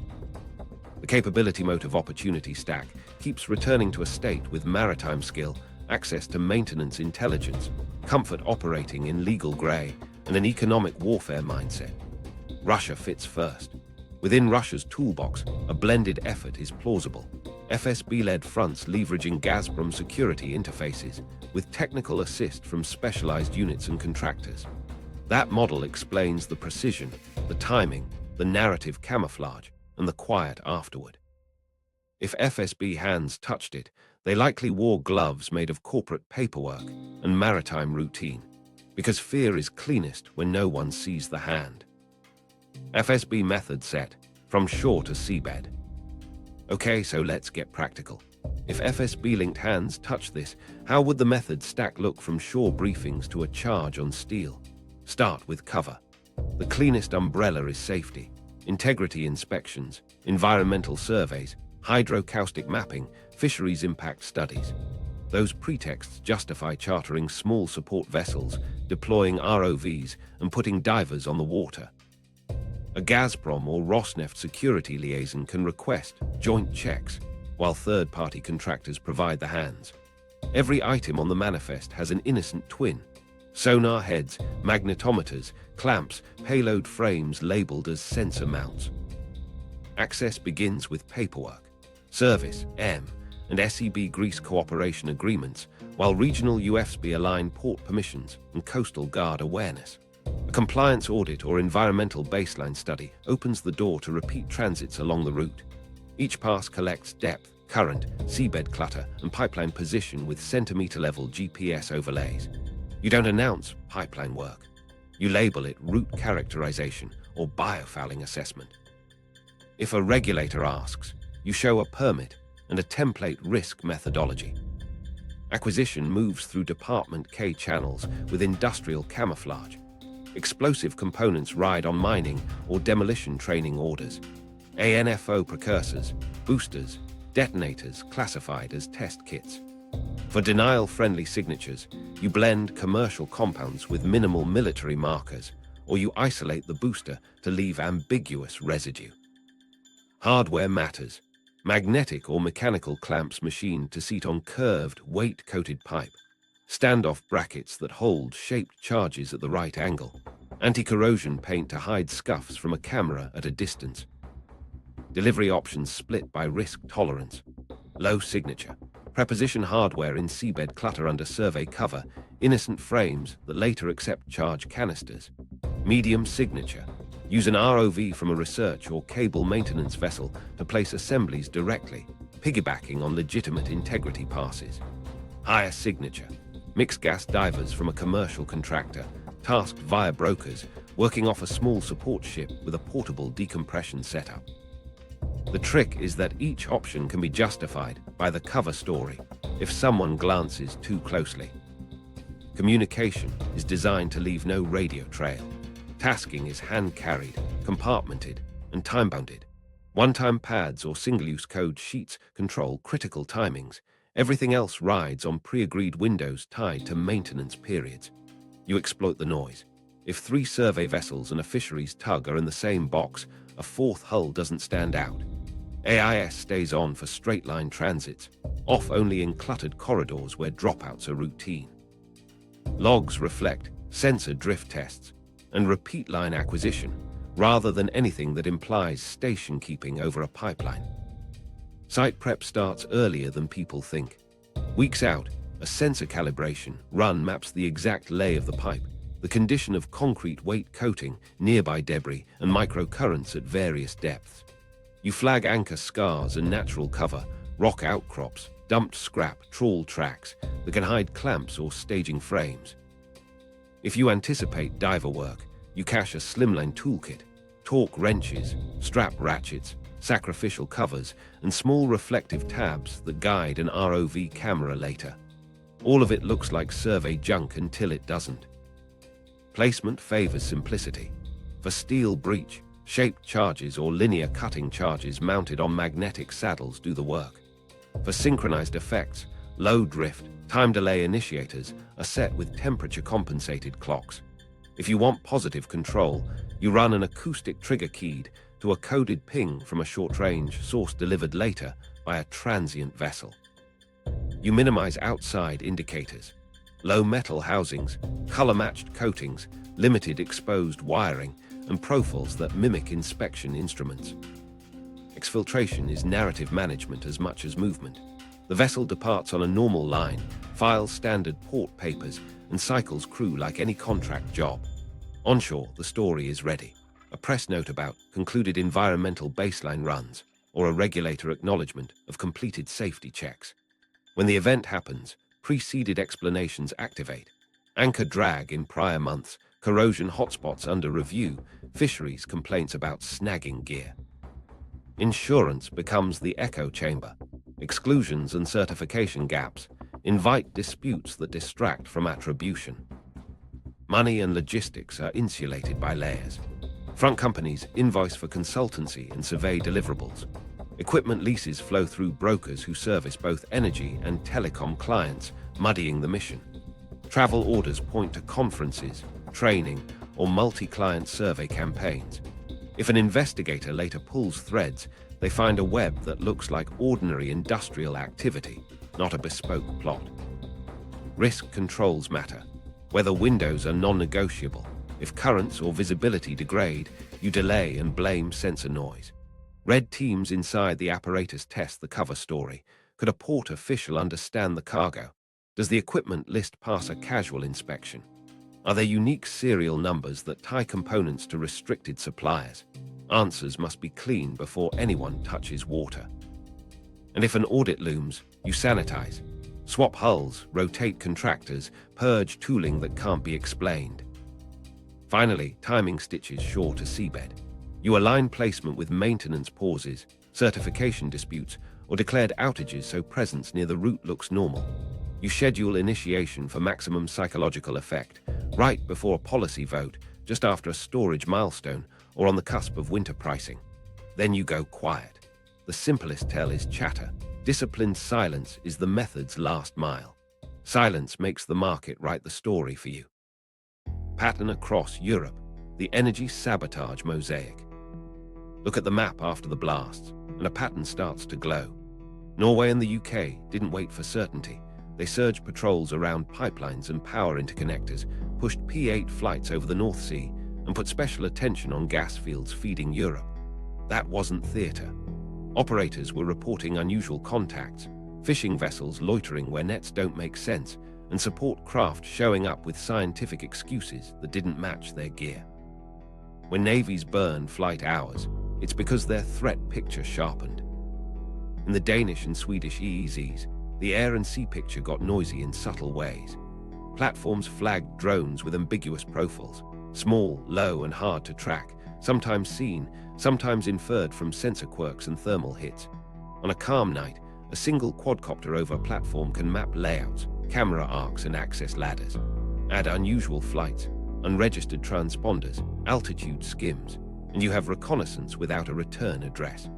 [SPEAKER 1] The capability motive opportunity stack keeps returning to a state with maritime skill, access to maintenance intelligence, comfort operating in legal grey, and an economic warfare mindset. Russia fits first. Within Russia's toolbox, a blended effort is plausible. FSB-led fronts leveraging Gazprom security interfaces, with technical assist from specialized units and contractors. That model explains the precision, the timing, the narrative camouflage, and the quiet afterward. If FSB hands touched it, they likely wore gloves made of corporate paperwork and maritime routine, because fear is cleanest when no one sees the hand. FSB method set, from shore to seabed. Okay, so let's get practical. If FSB-linked hands touch this, how would the method stack look from shore briefings to a charge on steel? Start with cover. The cleanest umbrella is safety, integrity inspections, environmental surveys, hydrocaustic mapping, fisheries impact studies. Those pretexts justify chartering small support vessels, deploying ROVs, and putting divers on the water. A Gazprom or Rosneft security liaison can request joint checks, while third-party contractors provide the hands. Every item on the manifest has an innocent twin. Sonar heads, magnetometers, clamps, payload frames labeled as sensor mounts. Access begins with paperwork, service, M, and SEB Greece cooperation agreements, while regional UFSB align port permissions and coastal guard awareness. A compliance audit or environmental baseline study opens the door to repeat transits along the route. Each pass collects depth, current, seabed clutter, and pipeline position with centimeter-level GPS overlays. You don't announce pipeline work. You label it route characterization or biofouling assessment. If a regulator asks, you show a permit and a template risk methodology. Acquisition moves through Department K channels with industrial camouflage. Explosive components ride on mining or demolition training orders. ANFO precursors, boosters, detonators classified as test kits. For denial-friendly signatures, you blend commercial compounds with minimal military markers, or you isolate the booster to leave ambiguous residue. Hardware matters. Magnetic or mechanical clamps machined to seat on curved, weight-coated pipe. Standoff brackets that hold shaped charges at the right angle. Anti-corrosion paint to hide scuffs from a camera at a distance. Delivery options split by risk tolerance. Low signature. Preposition hardware in seabed clutter under survey cover. Innocent frames that later accept charge canisters. Medium signature. Use an ROV from a research or cable maintenance vessel to place assemblies directly, piggybacking on legitimate integrity passes. Higher signature. Mixed gas divers from a commercial contractor, tasked via brokers, working off a small support ship with a portable decompression setup. The trick is that each option can be justified by the cover story if someone glances too closely. Communication is designed to leave no radio trail. Tasking is hand-carried, compartmented, and time-bounded. One-time pads or single-use code sheets control critical timings. Everything else rides on pre-agreed windows tied to maintenance periods. You exploit the noise. If 3 survey vessels and a fisheries tug are in the same box, a 4th hull doesn't stand out. AIS stays on for straight-line transits, off only in cluttered corridors where dropouts are routine. Logs reflect sensor drift tests and repeat line acquisition, rather than anything that implies station keeping over a pipeline. Site prep starts earlier than people think. Weeks out, a sensor calibration run maps the exact lay of the pipe, the condition of concrete weight coating, nearby debris, and microcurrents at various depths. You flag anchor scars and natural cover, rock outcrops, dumped scrap, trawl tracks that can hide clamps or staging frames. If you anticipate diver work, you cache a slimline toolkit, torque wrenches, strap ratchets, sacrificial covers, and small reflective tabs that guide an ROV camera later. All of it looks like survey junk until it doesn't. Placement favors simplicity. For steel breach, shaped charges or linear cutting charges mounted on magnetic saddles do the work. For synchronized effects, low drift, time delay initiators are set with temperature-compensated clocks. If you want positive control, you run an acoustic trigger keyed to a coded ping from a short-range source delivered later by a transient vessel. You minimize outside indicators, low metal housings, color-matched coatings, limited exposed wiring, and profiles that mimic inspection instruments. Exfiltration is narrative management as much as movement. The vessel departs on a normal line, files standard port papers, and cycles crew like any contract job. Onshore, the story is ready. A press note about concluded environmental baseline runs, or a regulator acknowledgement of completed safety checks. When the event happens, preceded explanations activate. Anchor drag in prior months, corrosion hotspots under review, fisheries complaints about snagging gear. Insurance becomes the echo chamber. Exclusions and certification gaps invite disputes that distract from attribution. Money and logistics are insulated by layers. Front companies invoice for consultancy and survey deliverables. Equipment leases flow through brokers who service both energy and telecom clients, muddying the mission. Travel orders point to conferences, training, or multi-client survey campaigns. If an investigator later pulls threads, they find a web that looks like ordinary industrial activity, not a bespoke plot. Risk controls matter. Whether windows are non-negotiable, if currents or visibility degrade, you delay and blame sensor noise. Red teams inside the apparatus test the cover story. Could a port official understand the cargo? Does the equipment list pass a casual inspection? Are there unique serial numbers that tie components to restricted suppliers? Answers must be clean before anyone touches water. And if an audit looms, you sanitize. Swap hulls, rotate contractors, purge tooling that can't be explained. Finally, timing stitches shore to seabed. You align placement with maintenance pauses, certification disputes, or declared outages so presence near the route looks normal. You schedule initiation for maximum psychological effect, right before a policy vote, just after a storage milestone, or on the cusp of winter pricing. Then you go quiet. The simplest tell is chatter. Disciplined silence is the method's last mile. Silence makes the market write the story for you. Pattern across Europe, the energy sabotage mosaic. Look at the map after the blasts, and a pattern starts to glow. Norway and the UK didn't wait for certainty. They surged patrols around pipelines and power interconnectors, pushed P-8 flights over the North Sea, and put special attention on gas fields feeding Europe. That wasn't theater. Operators were reporting unusual contacts, fishing vessels loitering where nets don't make sense, and support craft showing up with scientific excuses that didn't match their gear. When navies burn flight hours, it's because their threat picture sharpened. In the Danish and Swedish EEZs, the air and sea picture got noisy in subtle ways. Platforms flagged drones with ambiguous profiles. Small, low, and hard to track, sometimes seen, sometimes inferred from sensor quirks and thermal hits. On a calm night, a single quadcopter over a platform can map layouts, camera arcs, and access ladders. Add unusual flights, unregistered transponders, altitude skims, and you have reconnaissance without a return address.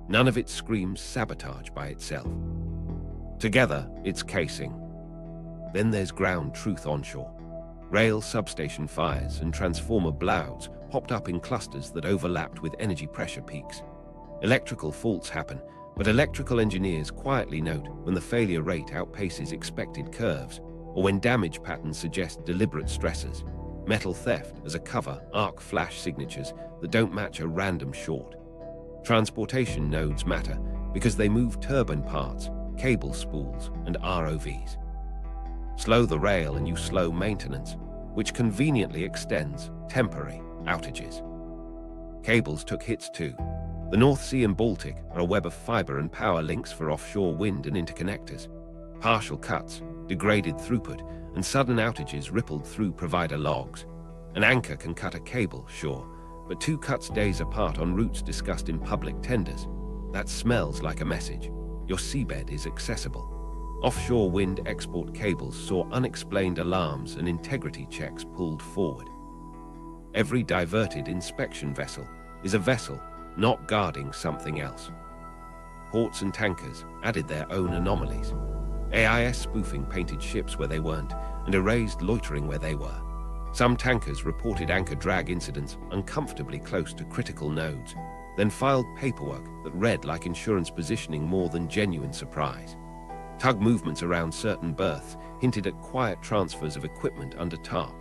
[SPEAKER 1] None of it screams sabotage by itself. Together, it's casing. Then there's ground truth onshore. Rail substation fires and transformer blouds popped up in clusters that overlapped with energy pressure peaks. Electrical faults happen, but electrical engineers quietly note when the failure rate outpaces expected curves, or when damage patterns suggest deliberate stressors. Metal theft as a cover, arc flash signatures that don't match a random short. Transportation nodes matter because they move turbine parts, cable spools, and ROVs. Slow the rail and you slow maintenance, which conveniently extends temporary outages. Cables took hits too. The North Sea and Baltic are a web of fiber and power links for offshore wind and interconnectors. Partial cuts, degraded throughput, and sudden outages rippled through provider logs. An anchor can cut a cable, sure, but 2 cuts days apart on routes discussed in public tenders. That smells like a message. Your seabed is accessible. Offshore wind export cables saw unexplained alarms and integrity checks pulled forward. Every diverted inspection vessel is a vessel not guarding something else. Ports and tankers added their own anomalies. AIS spoofing painted ships where they weren't and erased loitering where they were. Some tankers reported anchor drag incidents uncomfortably close to critical nodes, then filed paperwork that read like insurance positioning more than genuine surprise. Tug movements around certain berths hinted at quiet transfers of equipment under tarp,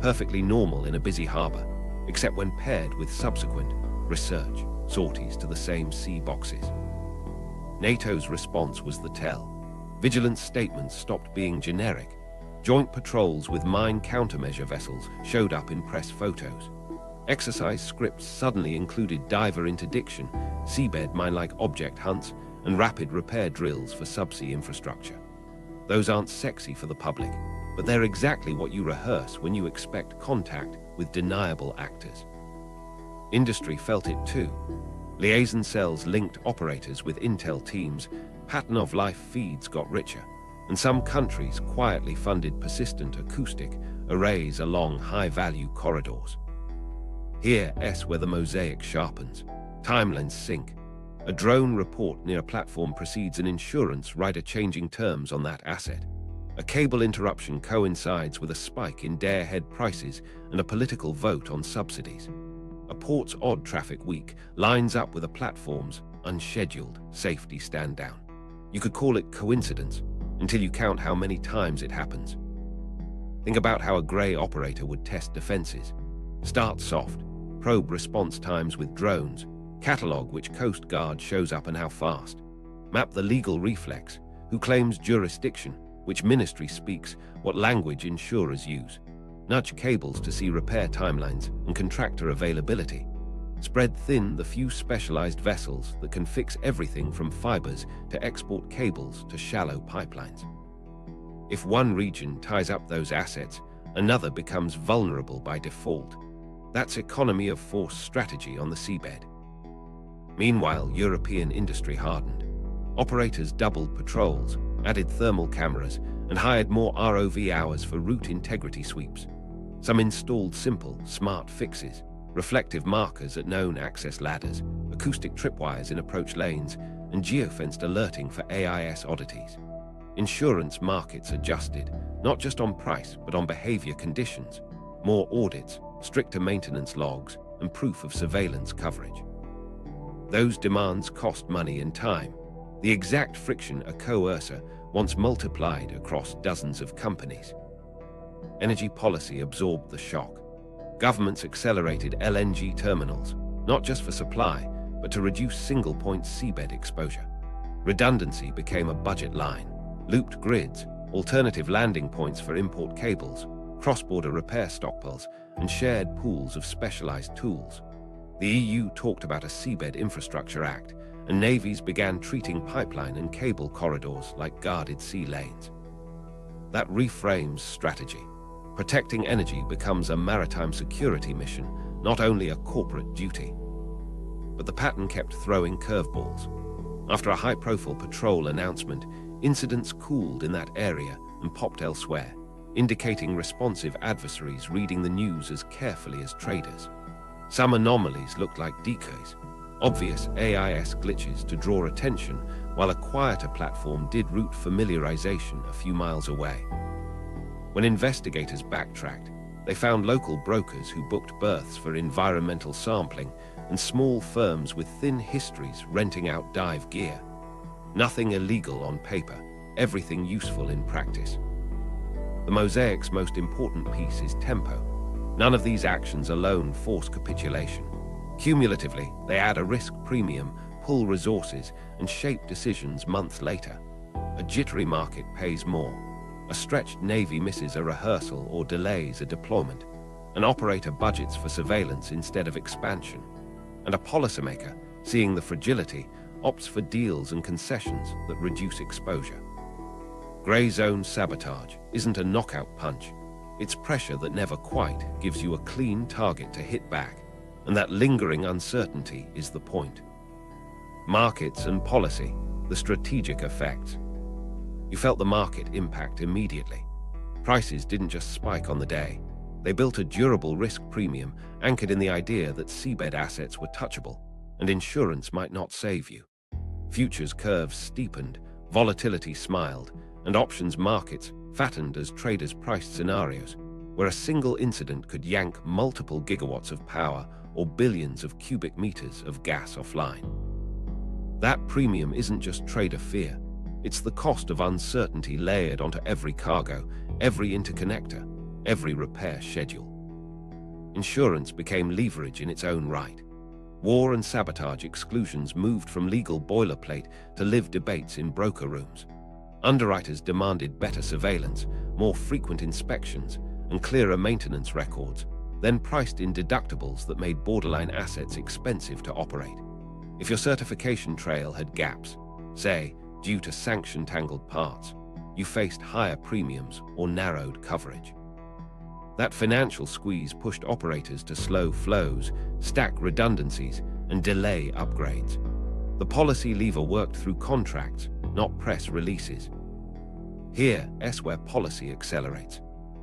[SPEAKER 1] perfectly normal in a busy harbor, except when paired with subsequent research sorties to the same sea boxes. NATO's response was the tell. Vigilance statements stopped being generic. Joint patrols with mine countermeasure vessels showed up in press photos. Exercise scripts suddenly included diver interdiction, seabed mine-like object hunts, and rapid repair drills for subsea infrastructure. Those aren't sexy for the public, but they're exactly what you rehearse when you expect contact with deniable actors. Industry felt it too. Liaison cells linked operators with intel teams, pattern of life feeds got richer, and some countries quietly funded persistent acoustic arrays along high-value corridors. Here's where the mosaic sharpens. Timelines sync. A drone report near a platform precedes an insurance rider changing terms on that asset. A cable interruption coincides with a spike in day-ahead prices and a political vote on subsidies. A port's odd traffic week lines up with a platform's unscheduled safety stand-down. You could call it coincidence until you count how many times it happens. Think about how a grey operator would test defenses. Start soft, probe response times with drones, catalog which Coast Guard shows up and how fast. Map the legal reflex, who claims jurisdiction, which ministry speaks, what language insurers use. Nudge cables to see repair timelines and contractor availability. Spread thin the few specialized vessels that can fix everything from fibers to export cables to shallow pipelines. If one region ties up those assets, another becomes vulnerable by default. That's economy of force strategy on the seabed. Meanwhile, European industry hardened. Operators doubled patrols, added thermal cameras, and hired more ROV hours for route integrity sweeps. Some installed simple, smart fixes, reflective markers at known access ladders, acoustic tripwires in approach lanes, and geofenced alerting for AIS oddities. Insurance markets adjusted, not just on price, but on behavior conditions. More audits, stricter maintenance logs, and proof of surveillance coverage. Those demands cost money and time, the exact friction a coercer once multiplied across dozens of companies. Energy policy absorbed the shock. Governments accelerated LNG terminals, not just for supply, but to reduce single-point seabed exposure. Redundancy became a budget line. Looped grids, alternative landing points for import cables, cross-border repair stockpiles, and shared pools of specialized tools. The EU talked about a Seabed Infrastructure Act, and navies began treating pipeline and cable corridors like guarded sea lanes. That reframes strategy. Protecting energy becomes a maritime security mission, not only a corporate duty. But the pattern kept throwing curveballs. After a high-profile patrol announcement, incidents cooled in that area and popped elsewhere, indicating responsive adversaries reading the news as carefully as traders. Some anomalies looked like decoys, obvious AIS glitches to draw attention, while a quieter platform did route familiarization a few miles away. When investigators backtracked, they found local brokers who booked berths for environmental sampling and small firms with thin histories renting out dive gear. Nothing illegal on paper, everything useful in practice. The mosaic's most important piece is tempo. None of these actions alone force capitulation. Cumulatively, they add a risk premium, pull resources, and shape decisions months later. A jittery market pays more. A stretched navy misses a rehearsal or delays a deployment. An operator budgets for surveillance instead of expansion. And a policymaker, seeing the fragility, opts for deals and concessions that reduce exposure. Grey zone sabotage isn't a knockout punch. It's pressure that never quite gives you a clean target to hit back, and that lingering uncertainty is the point. Markets and policy, the strategic effects. You felt the market impact immediately. Prices didn't just spike on the day. They built a durable risk premium anchored in the idea that seabed assets were touchable, and insurance might not save you. Futures curves steepened, volatility smiled, and options markets fattened as traders priced scenarios where a single incident could yank multiple gigawatts of power or billions of cubic meters of gas offline. That premium isn't just trader fear. It's the cost of uncertainty layered onto every cargo, every interconnector, every repair schedule. Insurance became leverage in its own right. War and sabotage exclusions moved from legal boilerplate to live debates in broker rooms. Underwriters demanded better surveillance, more frequent inspections, and clearer maintenance records, then priced in deductibles that made borderline assets expensive to operate. If your certification trail had gaps, say, due to sanction-tangled parts, you faced higher premiums or narrowed coverage. That financial squeeze pushed operators to slow flows, stack redundancies, and delay upgrades. The policy lever worked through contracts, not press releases. Here's where policy accelerates.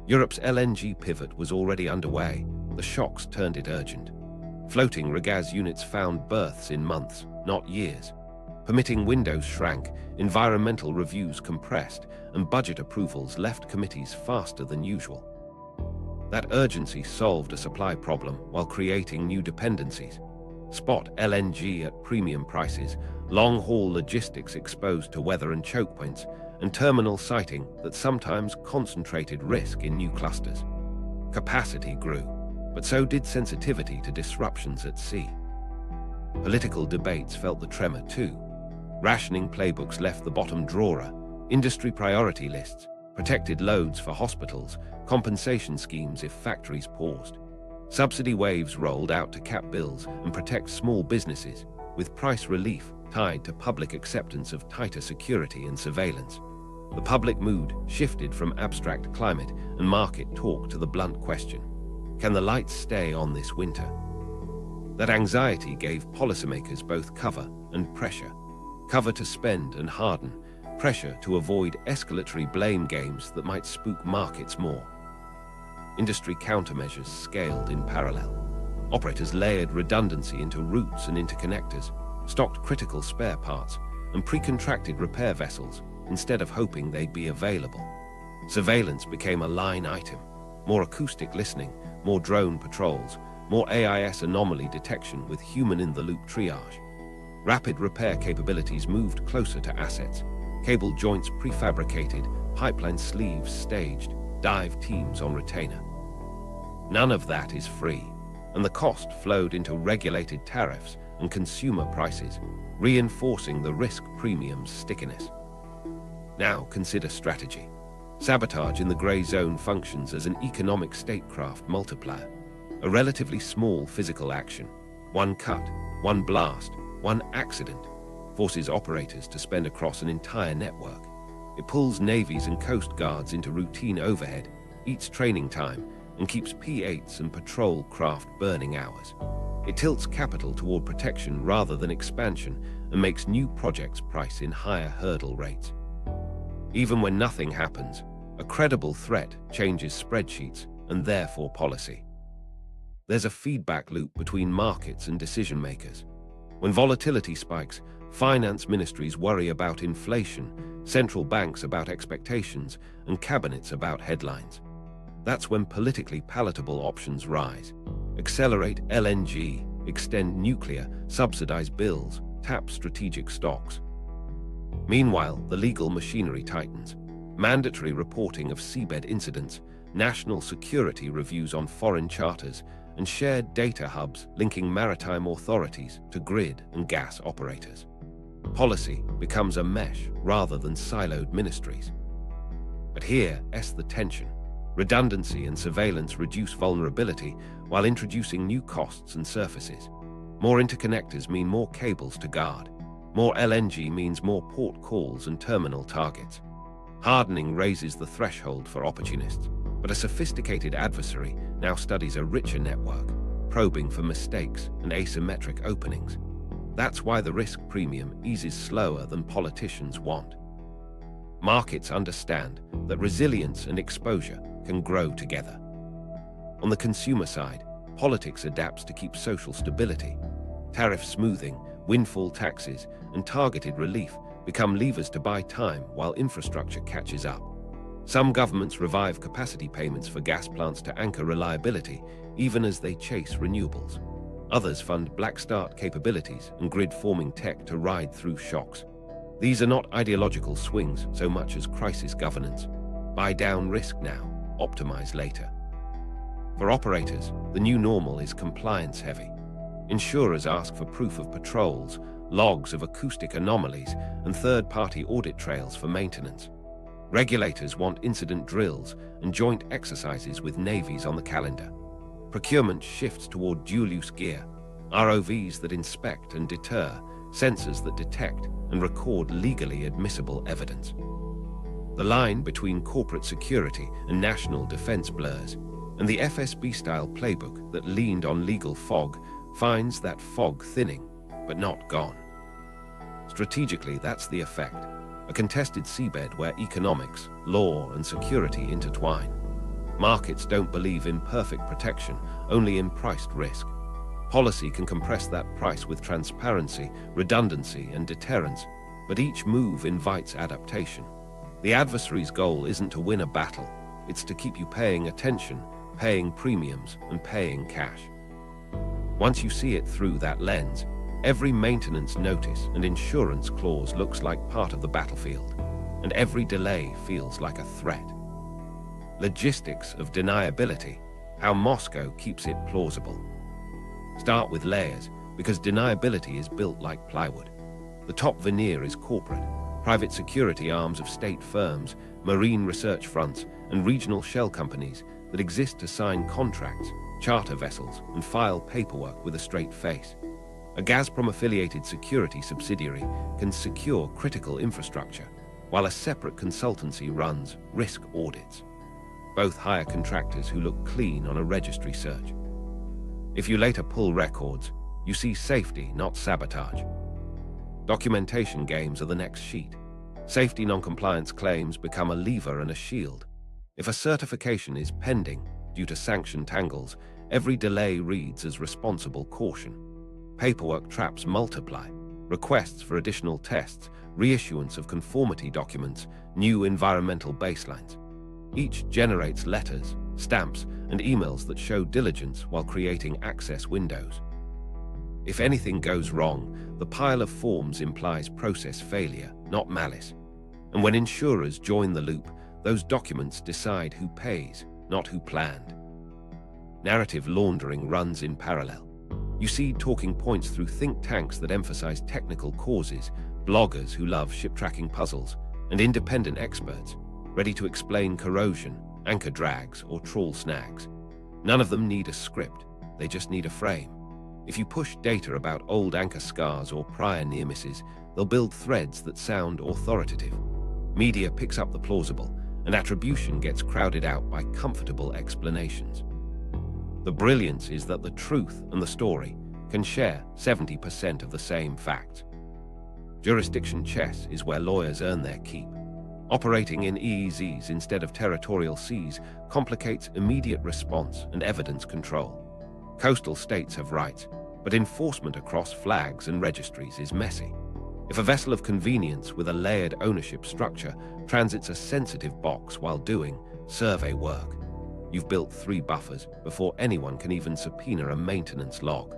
[SPEAKER 1] Europe's LNG pivot was already underway. The shocks turned it urgent. Floating regas units found berths in months, not years. Permitting windows shrank, environmental reviews compressed, and budget approvals left committees faster than usual. That urgency solved a supply problem while creating new dependencies. Spot LNG at premium prices, long-haul logistics exposed to weather and choke points, and terminal siting that sometimes concentrated risk in new clusters. Capacity grew, but so did sensitivity to disruptions at sea. Political debates felt the tremor too. Rationing playbooks left the bottom drawer, industry priority lists, protected loads for hospitals, compensation schemes if factories paused. Subsidy waves rolled out to cap bills and protect small businesses, with price relief tied to public acceptance of tighter security and surveillance. The public mood shifted from abstract climate and market talk to the blunt question: can the lights stay on this winter? That anxiety gave policymakers both cover and pressure. Cover to spend and harden, pressure to avoid escalatory blame games that might spook markets more. Industry countermeasures scaled in parallel. Operators layered redundancy into routes and interconnectors, stocked critical spare parts, and pre-contracted repair vessels instead of hoping they'd be available. Surveillance became a line item. More acoustic listening, more drone patrols, more AIS anomaly detection with human-in-the-loop triage. Rapid repair capabilities moved closer to assets. Cable joints prefabricated, pipeline sleeves staged, dive teams on retainer. None of that is free, and the cost flowed into regulated tariffs and consumer prices, reinforcing the risk premium's stickiness. Now consider strategy. Sabotage in the grey zone functions as an economic statecraft multiplier. A relatively small physical action, one cut, one blast, one accident, forces operators to spend across an entire network. It pulls navies and coast guards into routine overhead, eats training time, and keeps P8s and patrol craft burning hours. It tilts capital toward protection rather than expansion and makes new projects price in higher hurdle rates. Even when nothing happens, a credible threat changes spreadsheets and therefore policy. There's a feedback loop between markets and decision makers. When volatility spikes, finance ministries worry about inflation, central banks about expectations, and cabinets about headlines. That's when politically palatable options rise. Accelerate LNG, extend nuclear, subsidize bills, tap strategic stocks. Meanwhile, the legal machinery tightens. Mandatory reporting of seabed incidents, national security reviews on foreign charters, and shared data hubs linking maritime authorities to grid and gas operators. Policy becomes a mesh rather than siloed ministries. But here's the tension. Redundancy and surveillance reduce vulnerability while introducing new costs and surfaces. More interconnectors mean more cables to guard. More LNG means more port calls and terminal targets. Hardening raises the threshold for opportunists, but a sophisticated adversary now studies a richer network, probing for mistakes and asymmetric openings. That's why the risk premium eases slower than politicians want. Markets understand that resilience and exposure can grow together. On the consumer side, politics adapts to keep social stability. Tariff smoothing, windfall taxes, and targeted relief become levers to buy time while infrastructure catches up. Some governments revive capacity payments for gas plants to anchor reliability, even as they chase renewables. Others fund black start capabilities and grid-forming tech to ride through shocks. These are not ideological swings so much as crisis governance. Buy down risk now, optimize later. For operators, the new normal is compliance-heavy. Insurers ask for proof of patrols, logs of acoustic anomalies, and third-party audit trails for maintenance. Regulators want incident drills and joint exercises with navies on the calendar. Procurement shifts toward dual-use gear, ROVs that inspect and deter, sensors that detect and record legally admissible evidence. The line between corporate security and national defense blurs, and the FSB-style playbook that leaned on legal fog finds that fog thinning, but not gone. Strategically, that's the effect. A contested seabed where economics, law, and security intertwine. Markets don't believe in perfect protection, only in priced risk. Policy can compress that price with transparency, redundancy, and deterrence, but each move invites adaptation. The adversary's goal isn't to win a battle, it's to keep you paying attention, paying premiums, and paying cash. Once you see it through that lens, every maintenance notice and insurance clause looks like part of the battlefield, and every delay feels like a threat. Logistics of deniability, how Moscow keeps it plausible. Start with layers, because deniability is built like plywood. The top veneer is corporate, private security arms of state firms, marine research fronts, and regional shell companies that exist to sign contracts, charter vessels, and file paperwork with a straight face. A Gazprom-affiliated security subsidiary can secure critical infrastructure, while a separate consultancy runs risk audits. Both hire contractors who look clean on a registry search. If you later pull records, you see safety, not sabotage. Documentation games are the next sheet. Safety non-compliance claims become a lever and a shield. If a certification is pending due to sanction tangles, every delay reads as responsible caution. Paperwork traps multiply. Requests for additional tests, reissuance of conformity documents, new environmental baselines. Each generates letters, stamps, and emails that show diligence while creating access windows. If anything goes wrong, the pile of forms implies process failure, not malice. And when insurers join the loop, those documents decide who pays, not who planned. Narrative laundering runs in parallel. You see talking points through think tanks that emphasize technical causes, bloggers who love ship-tracking puzzles, and independent experts ready to explain corrosion, anchor drags, or trawl snags. None of them need a script, they just need a frame. If you push data about old anchor scars or prior near misses, they'll build threads that sound authoritative. Media picks up the plausible, and attribution gets crowded out by comfortable explanations. The brilliance is that the truth and the story can share 70% of the same facts. Jurisdiction chess is where lawyers earn their keep. Operating in EEZs instead of territorial seas complicates immediate response and evidence control. Coastal states have rights, but enforcement across flags and registries is messy. If a vessel of convenience with a layered ownership structure transits a sensitive box while doing survey work, you've built 3 buffers before anyone can even subpoena a maintenance log.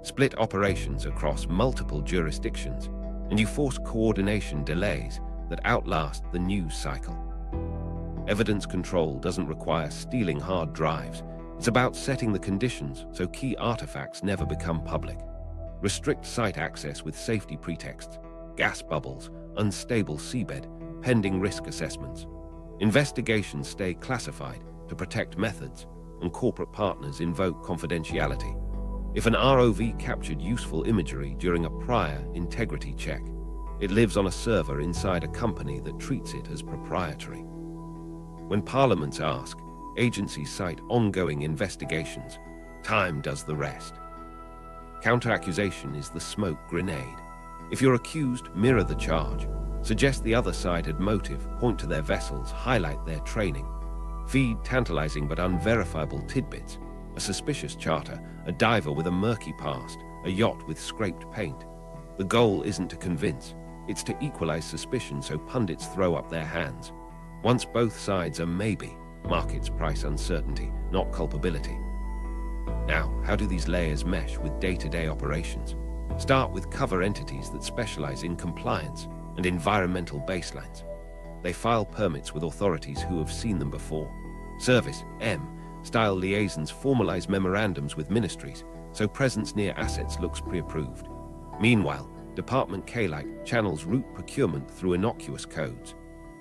[SPEAKER 1] Split operations across multiple jurisdictions, and you force coordination delays that outlast the news cycle. Evidence control doesn't require stealing hard drives. It's about setting the conditions so key artifacts never become public. Restrict site access with safety pretexts, gas bubbles, unstable seabed, pending risk assessments. Investigations stay classified to protect methods, and corporate partners invoke confidentiality. If an ROV captured useful imagery during a prior integrity check, it lives on a server inside a company that treats it as proprietary. When parliaments ask, agencies cite ongoing investigations. Time does the rest. Counteraccusation is the smoke grenade. If you're accused, mirror the charge. Suggest the other side had motive, point to their vessels, highlight their training. Feed tantalizing but unverifiable tidbits. A suspicious charter, a diver with a murky past, a yacht with scraped paint. The goal isn't to convince. It's to equalize suspicion so pundits throw up their hands. Once both sides are maybe, markets price uncertainty, not culpability. Now, how do these layers mesh with day-to-day operations? Start with cover entities that specialize in compliance and environmental baselines. They file permits with authorities who have seen them before. Service M-style liaisons formalize memorandums with ministries, so presence near assets looks pre-approved. Meanwhile, Department K-like channels route procurement through innocuous codes.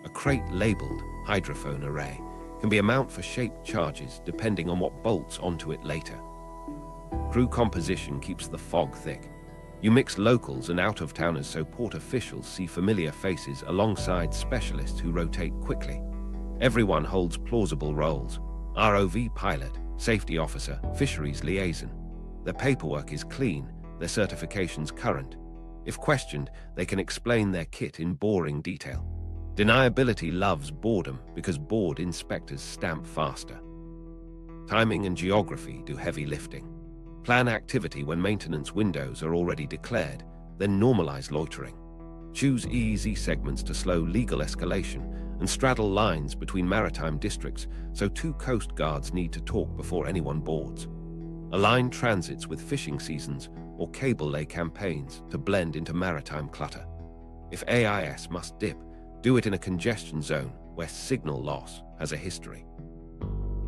[SPEAKER 1] A crate labeled hydrophone array can be a mount for shaped charges depending on what bolts onto it later. Crew composition keeps the fog thick. You mix locals and out-of-towners so port officials see familiar faces alongside specialists who rotate quickly. Everyone holds plausible roles: ROV pilot, safety officer, fisheries liaison. Their paperwork is clean, their certifications current. If questioned, they can explain their kit in boring detail. Deniability loves boredom because bored inspectors stamp faster. Timing and geography do heavy lifting. Plan activity when maintenance windows are already declared, then normalize loitering. Choose EEZ segments to slow legal escalation and straddle lines between maritime districts so 2 coast guards need to talk before anyone boards. Align transits with fishing seasons or cable lay campaigns to blend into maritime clutter. If AIS must dip, do it in a congestion zone where signal loss has a history.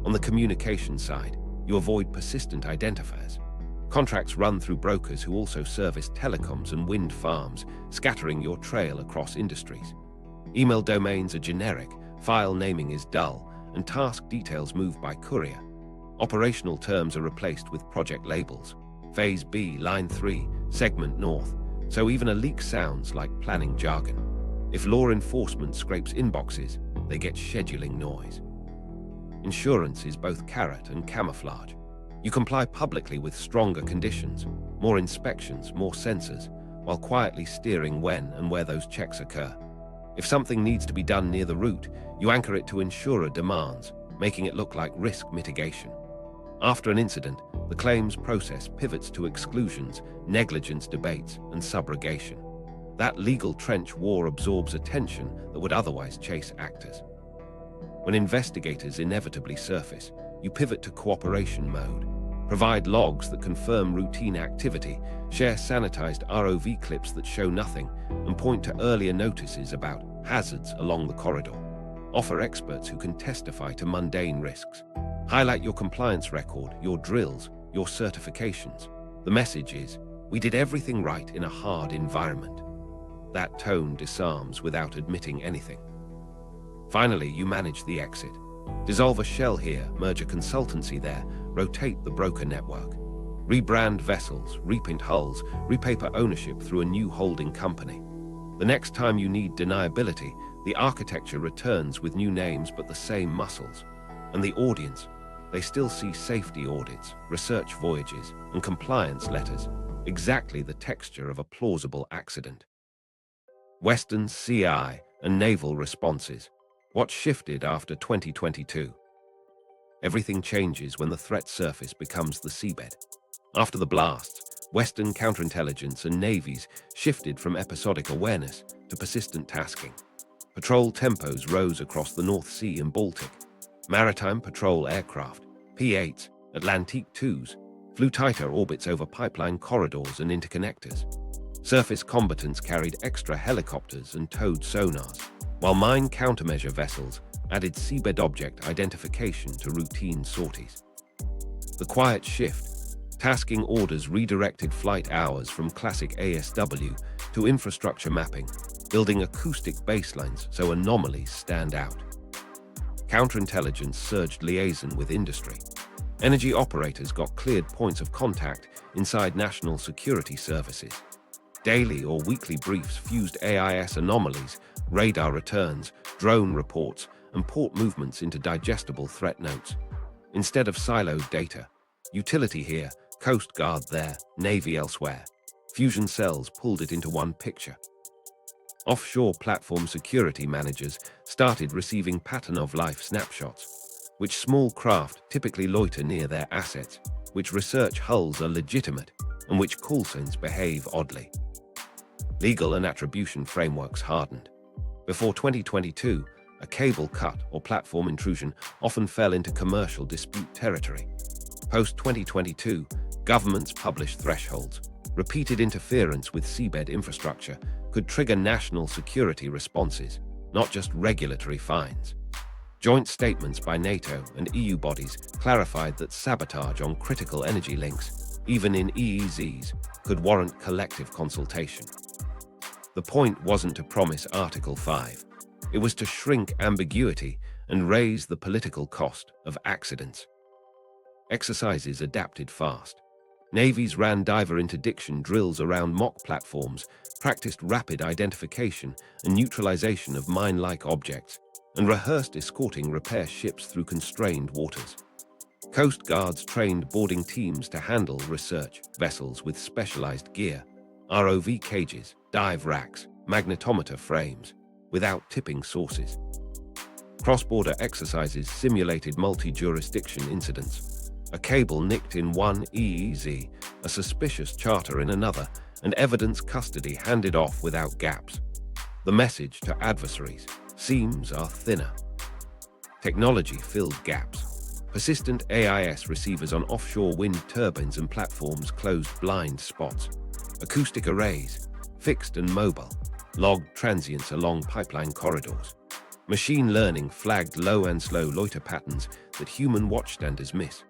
[SPEAKER 1] On the communication side, you avoid persistent identifiers. Contracts run through brokers who also service telecoms and wind farms, scattering your trail across industries. Email domains are generic, file naming is dull, and task details move by courier. Operational terms are replaced with project labels. Phase B, Line 3, Segment North, so even a leak sounds like planning jargon. If law enforcement scrapes inboxes, they get scheduling noise. Insurance is both carrot and camouflage. You comply publicly with stronger conditions, more inspections, more sensors, while quietly steering when and where those checks occur. If something needs to be done near the route, you anchor it to insurer demands, making it look like risk mitigation. After an incident, the claims process pivots to exclusions, negligence debates, and subrogation. That legal trench war absorbs attention that would otherwise chase actors. When investigators inevitably surface, you pivot to cooperation mode. Provide logs that confirm routine activity, share sanitized ROV clips that show nothing, and point to earlier notices about hazards along the corridor. Offer experts who can testify to mundane risks. Highlight your compliance record, your drills, your certifications. The message is, we did everything right in a hard environment. That tone disarms without admitting anything. Finally, you manage the exit. Dissolve a shell here, merge a consultancy there, rotate the broker network. Rebrand vessels, repaint hulls, repaper ownership through a new holding company. The next time you need deniability, The architecture returns with new names but the same muscles. And the audience, they still see safety audits, research voyages, and compliance letters, exactly the texture of a plausible accident. Western CI and naval responses. What shifted after 2022? Everything changes when the threat surface becomes the seabed. After the blasts, Western counterintelligence and navies shifted from episodic awareness to persistent tasking. Patrol tempos rose across the North Sea and Baltic. Maritime patrol aircraft, P-8s, Atlantique 2s, flew tighter orbits over pipeline corridors and interconnectors. Surface combatants carried extra helicopters and towed sonars, while mine countermeasure vessels added seabed object identification to routine sorties. The quiet shift. Tasking orders redirected flight hours from classic ASW to infrastructure mapping, building acoustic baselines so anomalies stand out. Counterintelligence surged liaison with industry. Energy operators got cleared points of contact inside national security services. Daily or weekly briefs fused AIS anomalies, radar returns, drone reports, and port movements into digestible threat notes. Instead of siloed data, utility here, Coast Guard there, Navy elsewhere. Fusion cells pulled it into one picture. Offshore platform security managers started receiving pattern-of-life snapshots, which small craft typically loiter near their assets, which research hulls are legitimate, and which call signs behave oddly. Legal and attribution frameworks hardened. Before 2022, a cable cut or platform intrusion often fell into commercial dispute territory. Post-2022, governments published thresholds. Repeated interference with seabed infrastructure could trigger national security responses, not just regulatory fines. Joint statements by NATO and EU bodies clarified that sabotage on critical energy links, even in EEZs, could warrant collective consultation. The point wasn't to promise Article 5. It was to shrink ambiguity and raise the political cost of accidents. Exercises adapted fast. Navies ran diver interdiction drills around mock platforms, practiced rapid identification and neutralization of mine-like objects, and rehearsed escorting repair ships through constrained waters. Coast Guards trained boarding teams to handle research vessels with specialized gear, ROV cages, dive racks, magnetometer frames, without tipping sources. Cross-border exercises simulated multi-jurisdiction incidents. A cable nicked in one EEZ, a suspicious charter in another, and evidence custody handed off without gaps. The message to adversaries: seams are thinner. Technology filled gaps. Persistent AIS receivers on offshore wind turbines and platforms closed blind spots. Acoustic arrays, fixed and mobile, logged transients along pipeline corridors. Machine learning flagged low and slow loiter patterns that human watchstanders miss.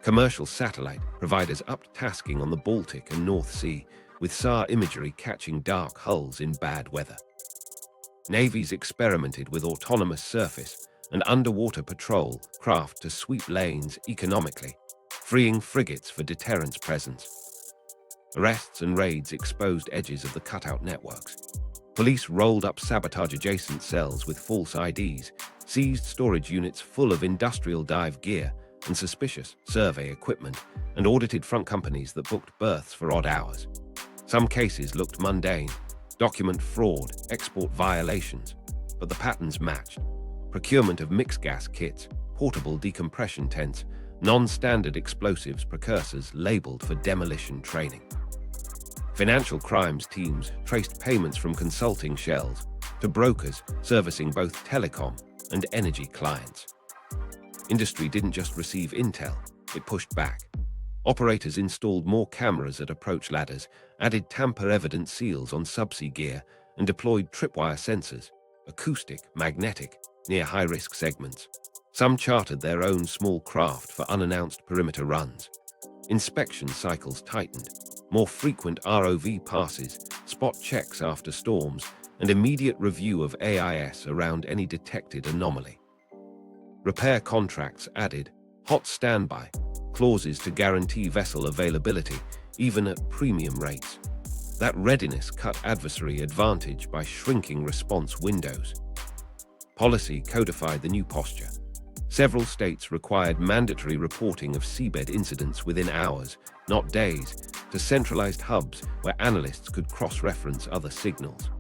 [SPEAKER 1] Commercial satellite providers upped tasking on the Baltic and North Sea, with SAR imagery catching dark hulls in bad weather. Navies experimented with autonomous surface and underwater patrol craft to sweep lanes economically, freeing frigates for deterrence presence. Arrests and raids exposed edges of the cutout networks. Police rolled up sabotage-adjacent cells with false IDs, seized storage units full of industrial dive gear and suspicious survey equipment, and audited front companies that booked berths for odd hours. Some cases looked mundane: document fraud, export violations, but the patterns matched. Procurement of mixed gas kits, portable decompression tents, non-standard explosives precursors labeled for demolition training. Financial crimes teams traced payments from consulting shells to brokers servicing both telecom and energy clients. Industry didn't just receive intel, it pushed back. Operators installed more cameras at approach ladders, added tamper-evident seals on subsea gear, and deployed tripwire sensors, acoustic, magnetic, near high-risk segments. Some chartered their own small craft for unannounced perimeter runs. Inspection cycles tightened. More frequent ROV passes, spot checks after storms, and immediate review of AIS around any detected anomaly. Repair contracts added hot standby clauses to guarantee vessel availability, even at premium rates. That readiness cut adversary advantage by shrinking response windows. Policy codified the new posture. Several states required mandatory reporting of seabed incidents within hours, not days, to centralized hubs where analysts could cross-reference other signals.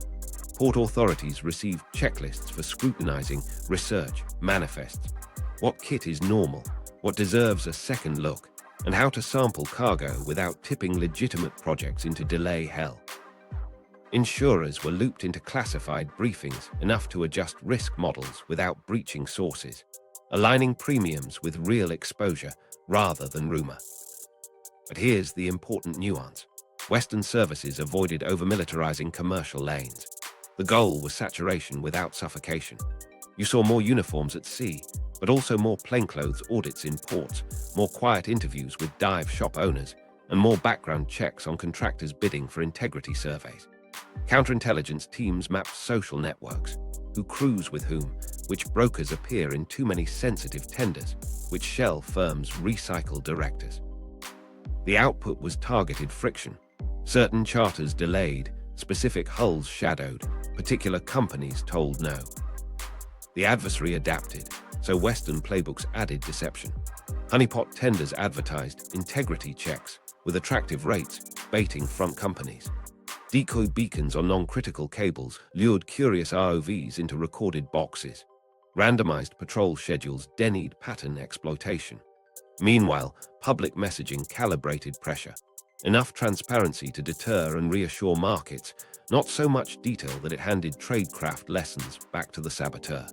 [SPEAKER 1] Port authorities received checklists for scrutinizing research manifests. What kit is normal, what deserves a second look, and how to sample cargo without tipping legitimate projects into delay hell. Insurers were looped into classified briefings enough to adjust risk models without breaching sources, aligning premiums with real exposure rather than rumor. But here's the important nuance. Western services avoided over-militarizing commercial lanes. The goal was saturation without suffocation. You saw more uniforms at sea, but also more plainclothes audits in ports, more quiet interviews with dive shop owners, and more background checks on contractors bidding for integrity surveys. Counterintelligence teams map social networks, who cruise with whom, which brokers appear in too many sensitive tenders, which shell firms recycle directors. The output was targeted friction. Certain charters delayed, specific hulls shadowed, particular companies told no. The adversary adapted, so Western playbooks added deception. Honeypot tenders advertised integrity checks with attractive rates, baiting front companies. Decoy beacons on non-critical cables lured curious ROVs into recorded boxes. Randomized patrol schedules denied pattern exploitation. Meanwhile, public messaging calibrated pressure. Enough transparency to deter and reassure markets, not so much detail that it handed Tradecraft lessons back to the saboteur.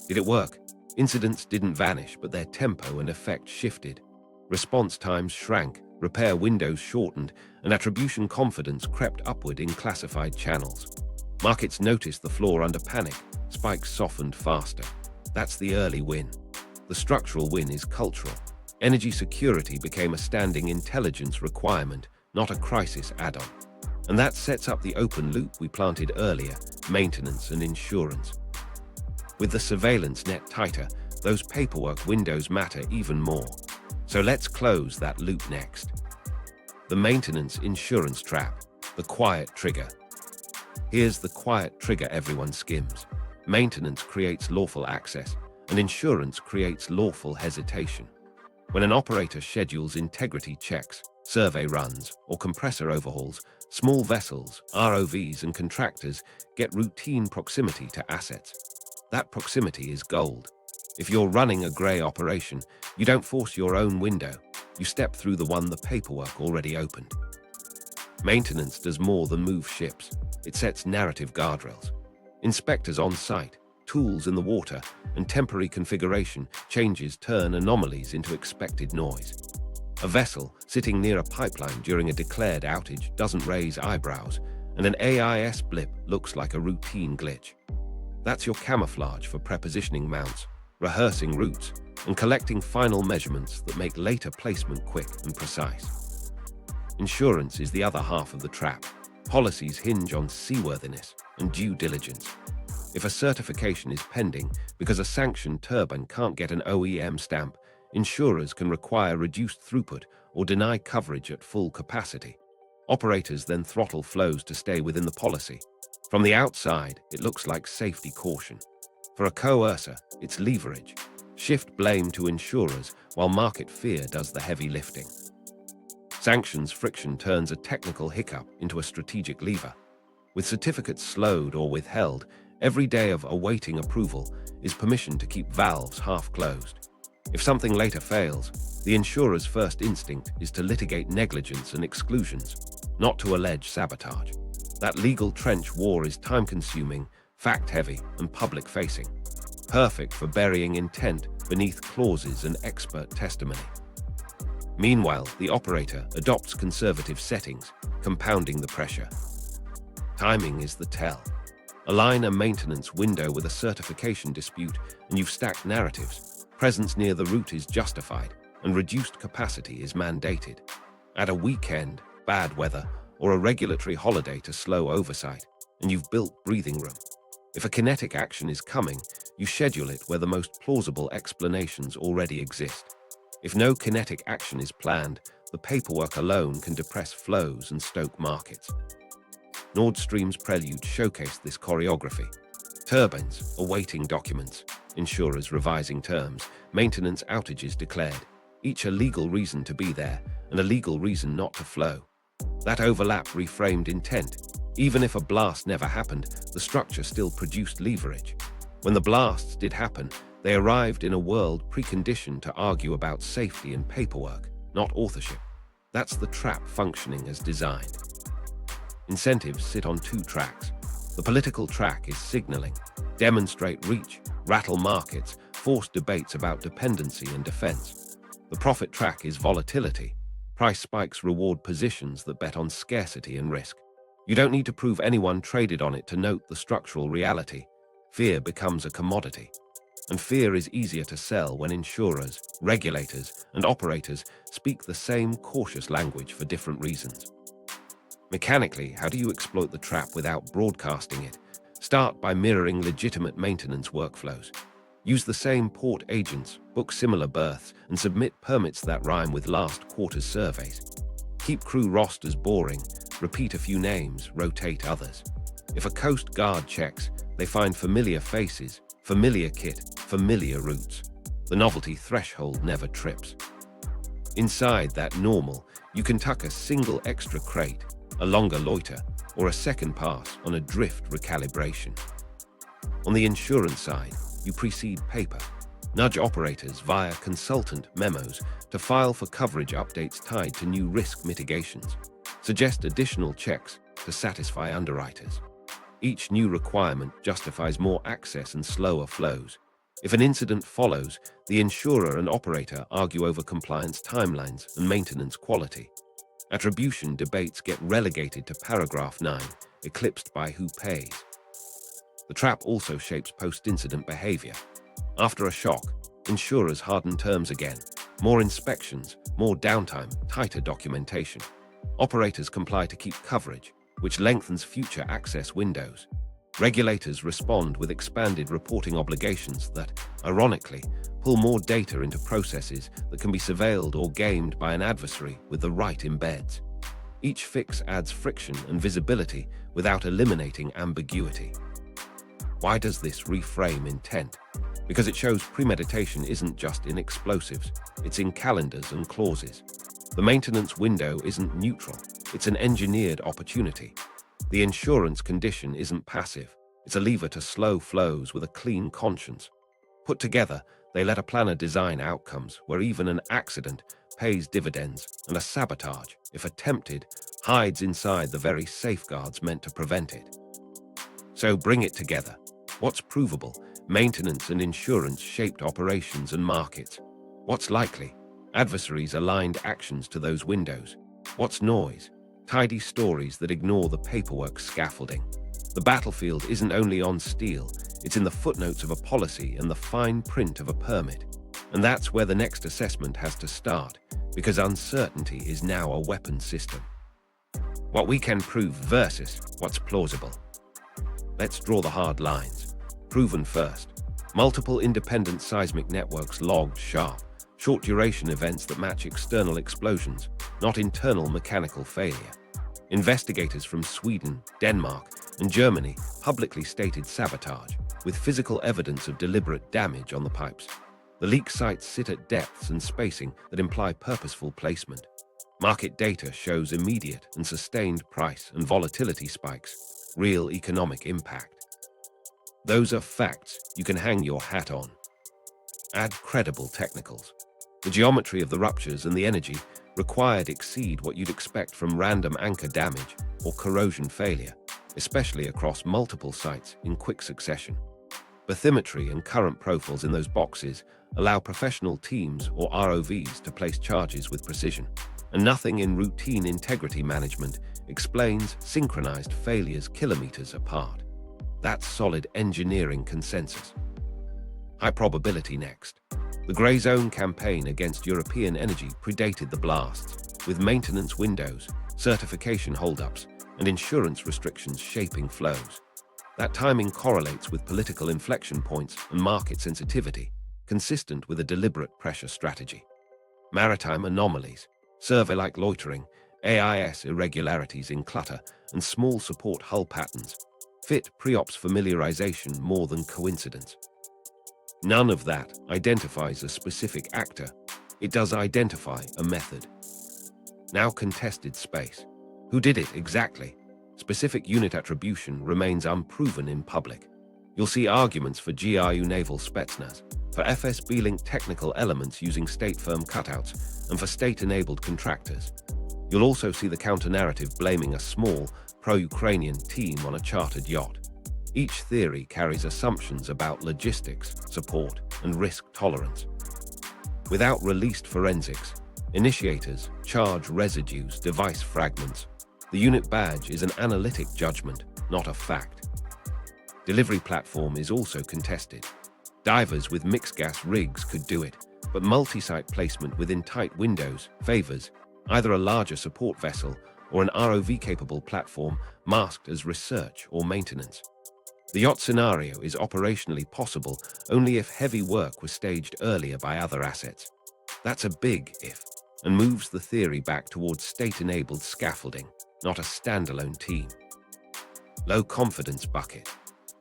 [SPEAKER 1] Did it work? Incidents didn't vanish, but their tempo and effect shifted. Response times shrank, repair windows shortened, and attribution confidence crept upward in classified channels. Markets noticed the floor under panic, spikes softened faster. That's the early win. The structural win is cultural. Energy security became a standing intelligence requirement, not a crisis add-on. And that sets up the open loop we planted earlier, maintenance and insurance. With the surveillance net tighter, those paperwork windows matter even more. So let's close that loop next. The maintenance insurance trap, the quiet trigger. Here's the quiet trigger everyone skims. Maintenance creates lawful access, and insurance creates lawful hesitation. When an operator schedules integrity checks, survey runs, or compressor overhauls, small vessels, ROVs, and contractors get routine proximity to assets. That proximity is gold. If you're running a grey operation, you don't force your own window. You step through the one the paperwork already opened. Maintenance does more than move ships. It sets narrative guardrails. Inspectors on site, tools in the water, and temporary configuration changes turn anomalies into expected noise. A vessel sitting near a pipeline during a declared outage doesn't raise eyebrows, and an AIS blip looks like a routine glitch. That's your camouflage for prepositioning mounts, rehearsing routes, and collecting final measurements that make later placement quick and precise. Insurance is the other half of the trap. Policies hinge on seaworthiness and due diligence. If a certification is pending because a sanctioned turbine can't get an OEM stamp, insurers can require reduced throughput or deny coverage at full capacity. Operators then throttle flows to stay within the policy. From the outside, it looks like safety caution. For a coercer, it's leverage. Shift blame to insurers while market fear does the heavy lifting. Sanctions friction turns a technical hiccup into a strategic lever. With certificates slowed or withheld, every day of awaiting approval is permission to keep valves half closed. If something later fails, the insurer's first instinct is to litigate negligence and exclusions, not to allege sabotage. That legal trench war is time-consuming, fact-heavy, and public-facing. Perfect for burying intent beneath clauses and expert testimony. Meanwhile, the operator adopts conservative settings, compounding the pressure. Timing is the tell. Align a maintenance window with a certification dispute, and you've stacked narratives. Presence near the route is justified, and reduced capacity is mandated. Add a weekend, bad weather, or a regulatory holiday to slow oversight, and you've built breathing room. If a kinetic action is coming, you schedule it where the most plausible explanations already exist. If no kinetic action is planned, the paperwork alone can depress flows and stoke markets. Nordstream's prelude showcased this choreography. Turbines awaiting documents, insurers revising terms, maintenance outages declared, each a legal reason to be there and a legal reason not to flow. That overlap reframed intent. Even if a blast never happened, the structure still produced leverage. When the blasts did happen, they arrived in a world preconditioned to argue about safety and paperwork, not authorship. That's the trap functioning as designed. Incentives sit on two tracks. The political track is signaling, demonstrate reach, rattle markets, force debates about dependency and defense. The profit track is volatility. Price spikes reward positions that bet on scarcity and risk. You don't need to prove anyone traded on it to note the structural reality. Fear becomes a commodity. And fear is easier to sell when insurers, regulators, and operators speak the same cautious language for different reasons. Mechanically, how do you exploit the trap without broadcasting it? Start by mirroring legitimate maintenance workflows. Use the same port agents, book similar berths, and submit permits that rhyme with last quarter's surveys. Keep crew rosters boring, repeat a few names, rotate others. If a Coast Guard checks, they find familiar faces, familiar kit, familiar routes. The novelty threshold never trips. Inside that normal, you can tuck a single extra crate, a longer loiter, or a second pass on a drift recalibration. On the insurance side, you precede paper. Nudge operators via consultant memos to file for coverage updates tied to new risk mitigations. Suggest additional checks to satisfy underwriters. Each new requirement justifies more access and slower flows. If an incident follows, the insurer and operator argue over compliance timelines and maintenance quality. Attribution debates get relegated to paragraph 9, eclipsed by who pays. The trap also shapes post-incident behavior. After a shock, insurers harden terms again. More inspections, more downtime, tighter documentation. Operators comply to keep coverage, which lengthens future access windows. Regulators respond with expanded reporting obligations that, ironically, pull more data into processes that can be surveilled or gamed by an adversary with the right embeds. Each fix adds friction and visibility without eliminating ambiguity. Why does this reframe intent? Because it shows premeditation isn't just in explosives, it's in calendars and clauses. The maintenance window isn't neutral, it's an engineered opportunity. The insurance condition isn't passive, it's a lever to slow flows with a clean conscience. Put together, they let a planner design outcomes where even an accident pays dividends and a sabotage, if attempted, hides inside the very safeguards meant to prevent it. So bring it together. What's provable? Maintenance and insurance shaped operations and markets. What's likely? Adversaries aligned actions to those windows. What's noise? Tidy stories that ignore the paperwork scaffolding. The battlefield isn't only on steel, it's in the footnotes of a policy and the fine print of a permit. And that's where the next assessment has to start, because uncertainty is now a weapon system. What we can prove versus what's plausible. Let's draw the hard lines. Proven first. Multiple independent seismic networks logged sharp, short-duration events that match external explosions, not internal mechanical failure. Investigators from Sweden, Denmark, and Germany publicly stated sabotage, with physical evidence of deliberate damage on the pipes. The leak sites sit at depths and spacing that imply purposeful placement. Market data shows immediate and sustained price and volatility spikes, real economic impact. Those are facts you can hang your hat on. Add credible technicals. The geometry of the ruptures and the energy required exceed what you'd expect from random anchor damage or corrosion failure, especially across multiple sites in quick succession. Bathymetry and current profiles in those boxes allow professional teams or ROVs to place charges with precision, and nothing in routine integrity management explains synchronized failures kilometers apart. That's solid engineering consensus. High probability next. The Grey Zone campaign against European energy predated the blasts, with maintenance windows, certification holdups, and insurance restrictions shaping flows. That timing correlates with political inflection points and market sensitivity, consistent with a deliberate pressure strategy. Maritime anomalies, survey-like loitering, AIS irregularities in clutter, and small support hull patterns fit pre-ops familiarization more than coincidence. None of that identifies a specific actor. It does identify a method. Now contested space. Who did it exactly? Specific unit attribution remains unproven in public. You'll see arguments for GRU naval Spetsnaz, for FSB-linked technical elements using state-firm cutouts, and for state-enabled contractors. You'll also see the counter-narrative blaming a small, pro-Ukrainian team on a chartered yacht. Each theory carries assumptions about logistics, support, and risk tolerance. Without released forensics, initiators, charge residues, device fragments. The unit badge is an analytic judgment, not a fact. Delivery platform is also contested. Divers with mixed gas rigs could do it, but multi-site placement within tight windows favors either a larger support vessel or an ROV-capable platform masked as research or maintenance. The yacht scenario is operationally possible only if heavy work was staged earlier by other assets. That's a big if, and moves the theory back towards state-enabled scaffolding, not a standalone team. Low confidence bucket.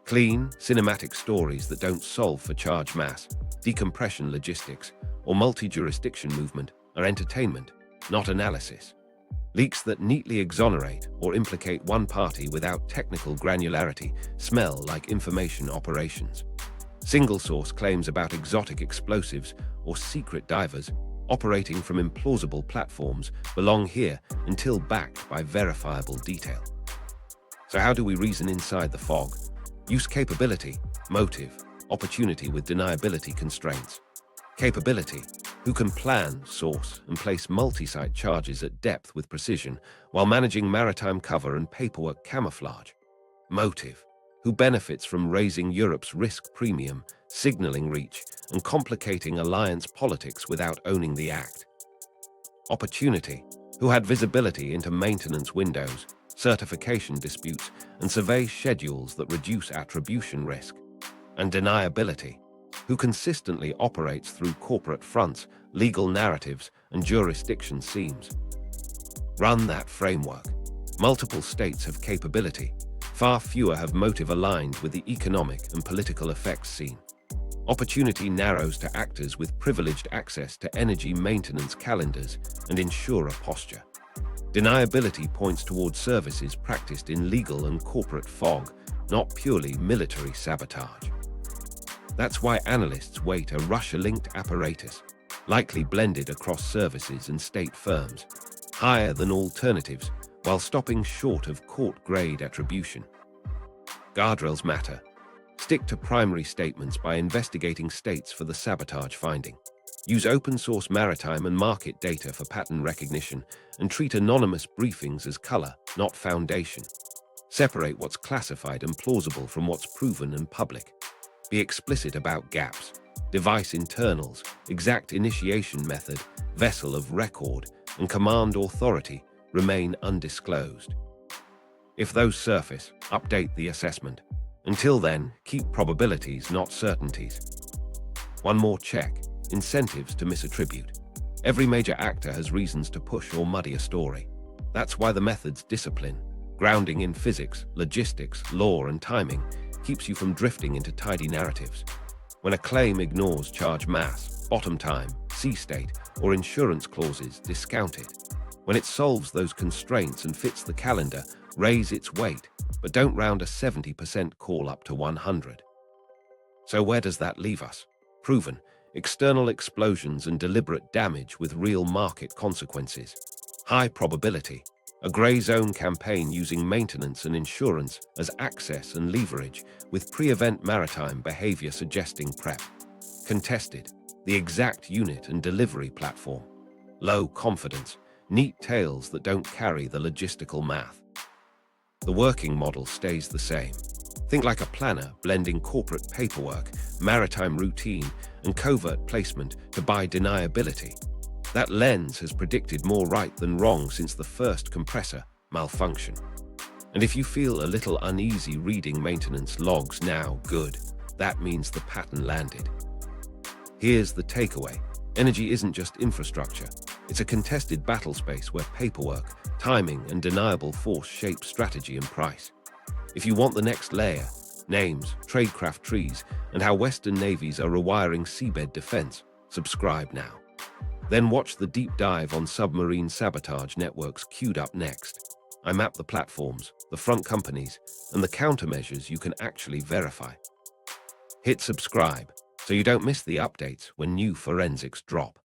[SPEAKER 1] Clean, cinematic stories that don't solve for charge mass, decompression logistics, or multi-jurisdiction movement are entertainment, not analysis. Leaks that neatly exonerate or implicate one party without technical granularity smell like information operations. Single-source claims about exotic explosives or secret divers operating from implausible platforms belong here until backed by verifiable detail. So how do we reason inside the fog? Use capability, motive, opportunity with deniability constraints. Capability, who can plan, source, and place multi-site charges at depth with precision while managing maritime cover and paperwork camouflage. Motive, who benefits from raising Europe's risk premium, signaling reach, and complicating alliance politics without owning the act. Opportunity, who had visibility into maintenance windows, certification disputes, and survey schedules that reduce attribution risk. And deniability, who consistently operates through corporate fronts, legal narratives, and jurisdiction seams. Run that framework. Multiple states have capability. Far fewer have motive aligned with the economic and political effects seen. Opportunity narrows to actors with privileged access to energy maintenance calendars and insurer posture. Deniability points towards services practiced in legal and corporate fog, not purely military sabotage. That's why analysts weight a Russia-linked apparatus, likely blended across services and state firms, higher than alternatives while stopping short of court-grade attribution. Guardrails matter. Stick to primary statements by investigating states for the sabotage finding. Use open-source maritime and market data for pattern recognition and treat anonymous briefings as color, not foundation. Separate what's classified and plausible from what's proven and public. Be explicit about gaps, device internals, exact initiation method, vessel of record, and command authority remain undisclosed. If those surface, update the assessment. Until then, keep probabilities, not certainties. One more check: incentives to misattribute. Every major actor has reasons to push or muddy a story. That's why the method's discipline, grounding in physics, logistics, law, and timing, keeps you from drifting into tidy narratives. When a claim ignores charge mass, bottom time, sea state, or insurance clauses, discount it. When it solves those constraints and fits the calendar, raise its weight, but don't round a 70% call up to 100. So where does that leave us? Proven, external explosions and deliberate damage with real market consequences. High probability, a grey zone campaign using maintenance and insurance as access and leverage, with pre-event maritime behavior suggesting prep. Contested, the exact unit and delivery platform. Low confidence, neat tales that don't carry the logistical math. The working model stays the same. Think like a planner blending corporate paperwork, maritime routine, and covert placement to buy deniability. That lens has predicted more right than wrong since the first compressor malfunction. And if you feel a little uneasy reading maintenance logs now, good. That means the pattern landed. Here's the takeaway. Energy isn't just infrastructure. It's a contested battle space where paperwork, timing, and deniable force shape strategy and price. If you want the next layer, names, tradecraft trees, and how Western navies are rewiring seabed defense, subscribe now. Then watch the deep dive on submarine sabotage networks queued up next. I map the platforms, the front companies, and the countermeasures you can actually verify. Hit subscribe so you don't miss the updates when new forensics drop.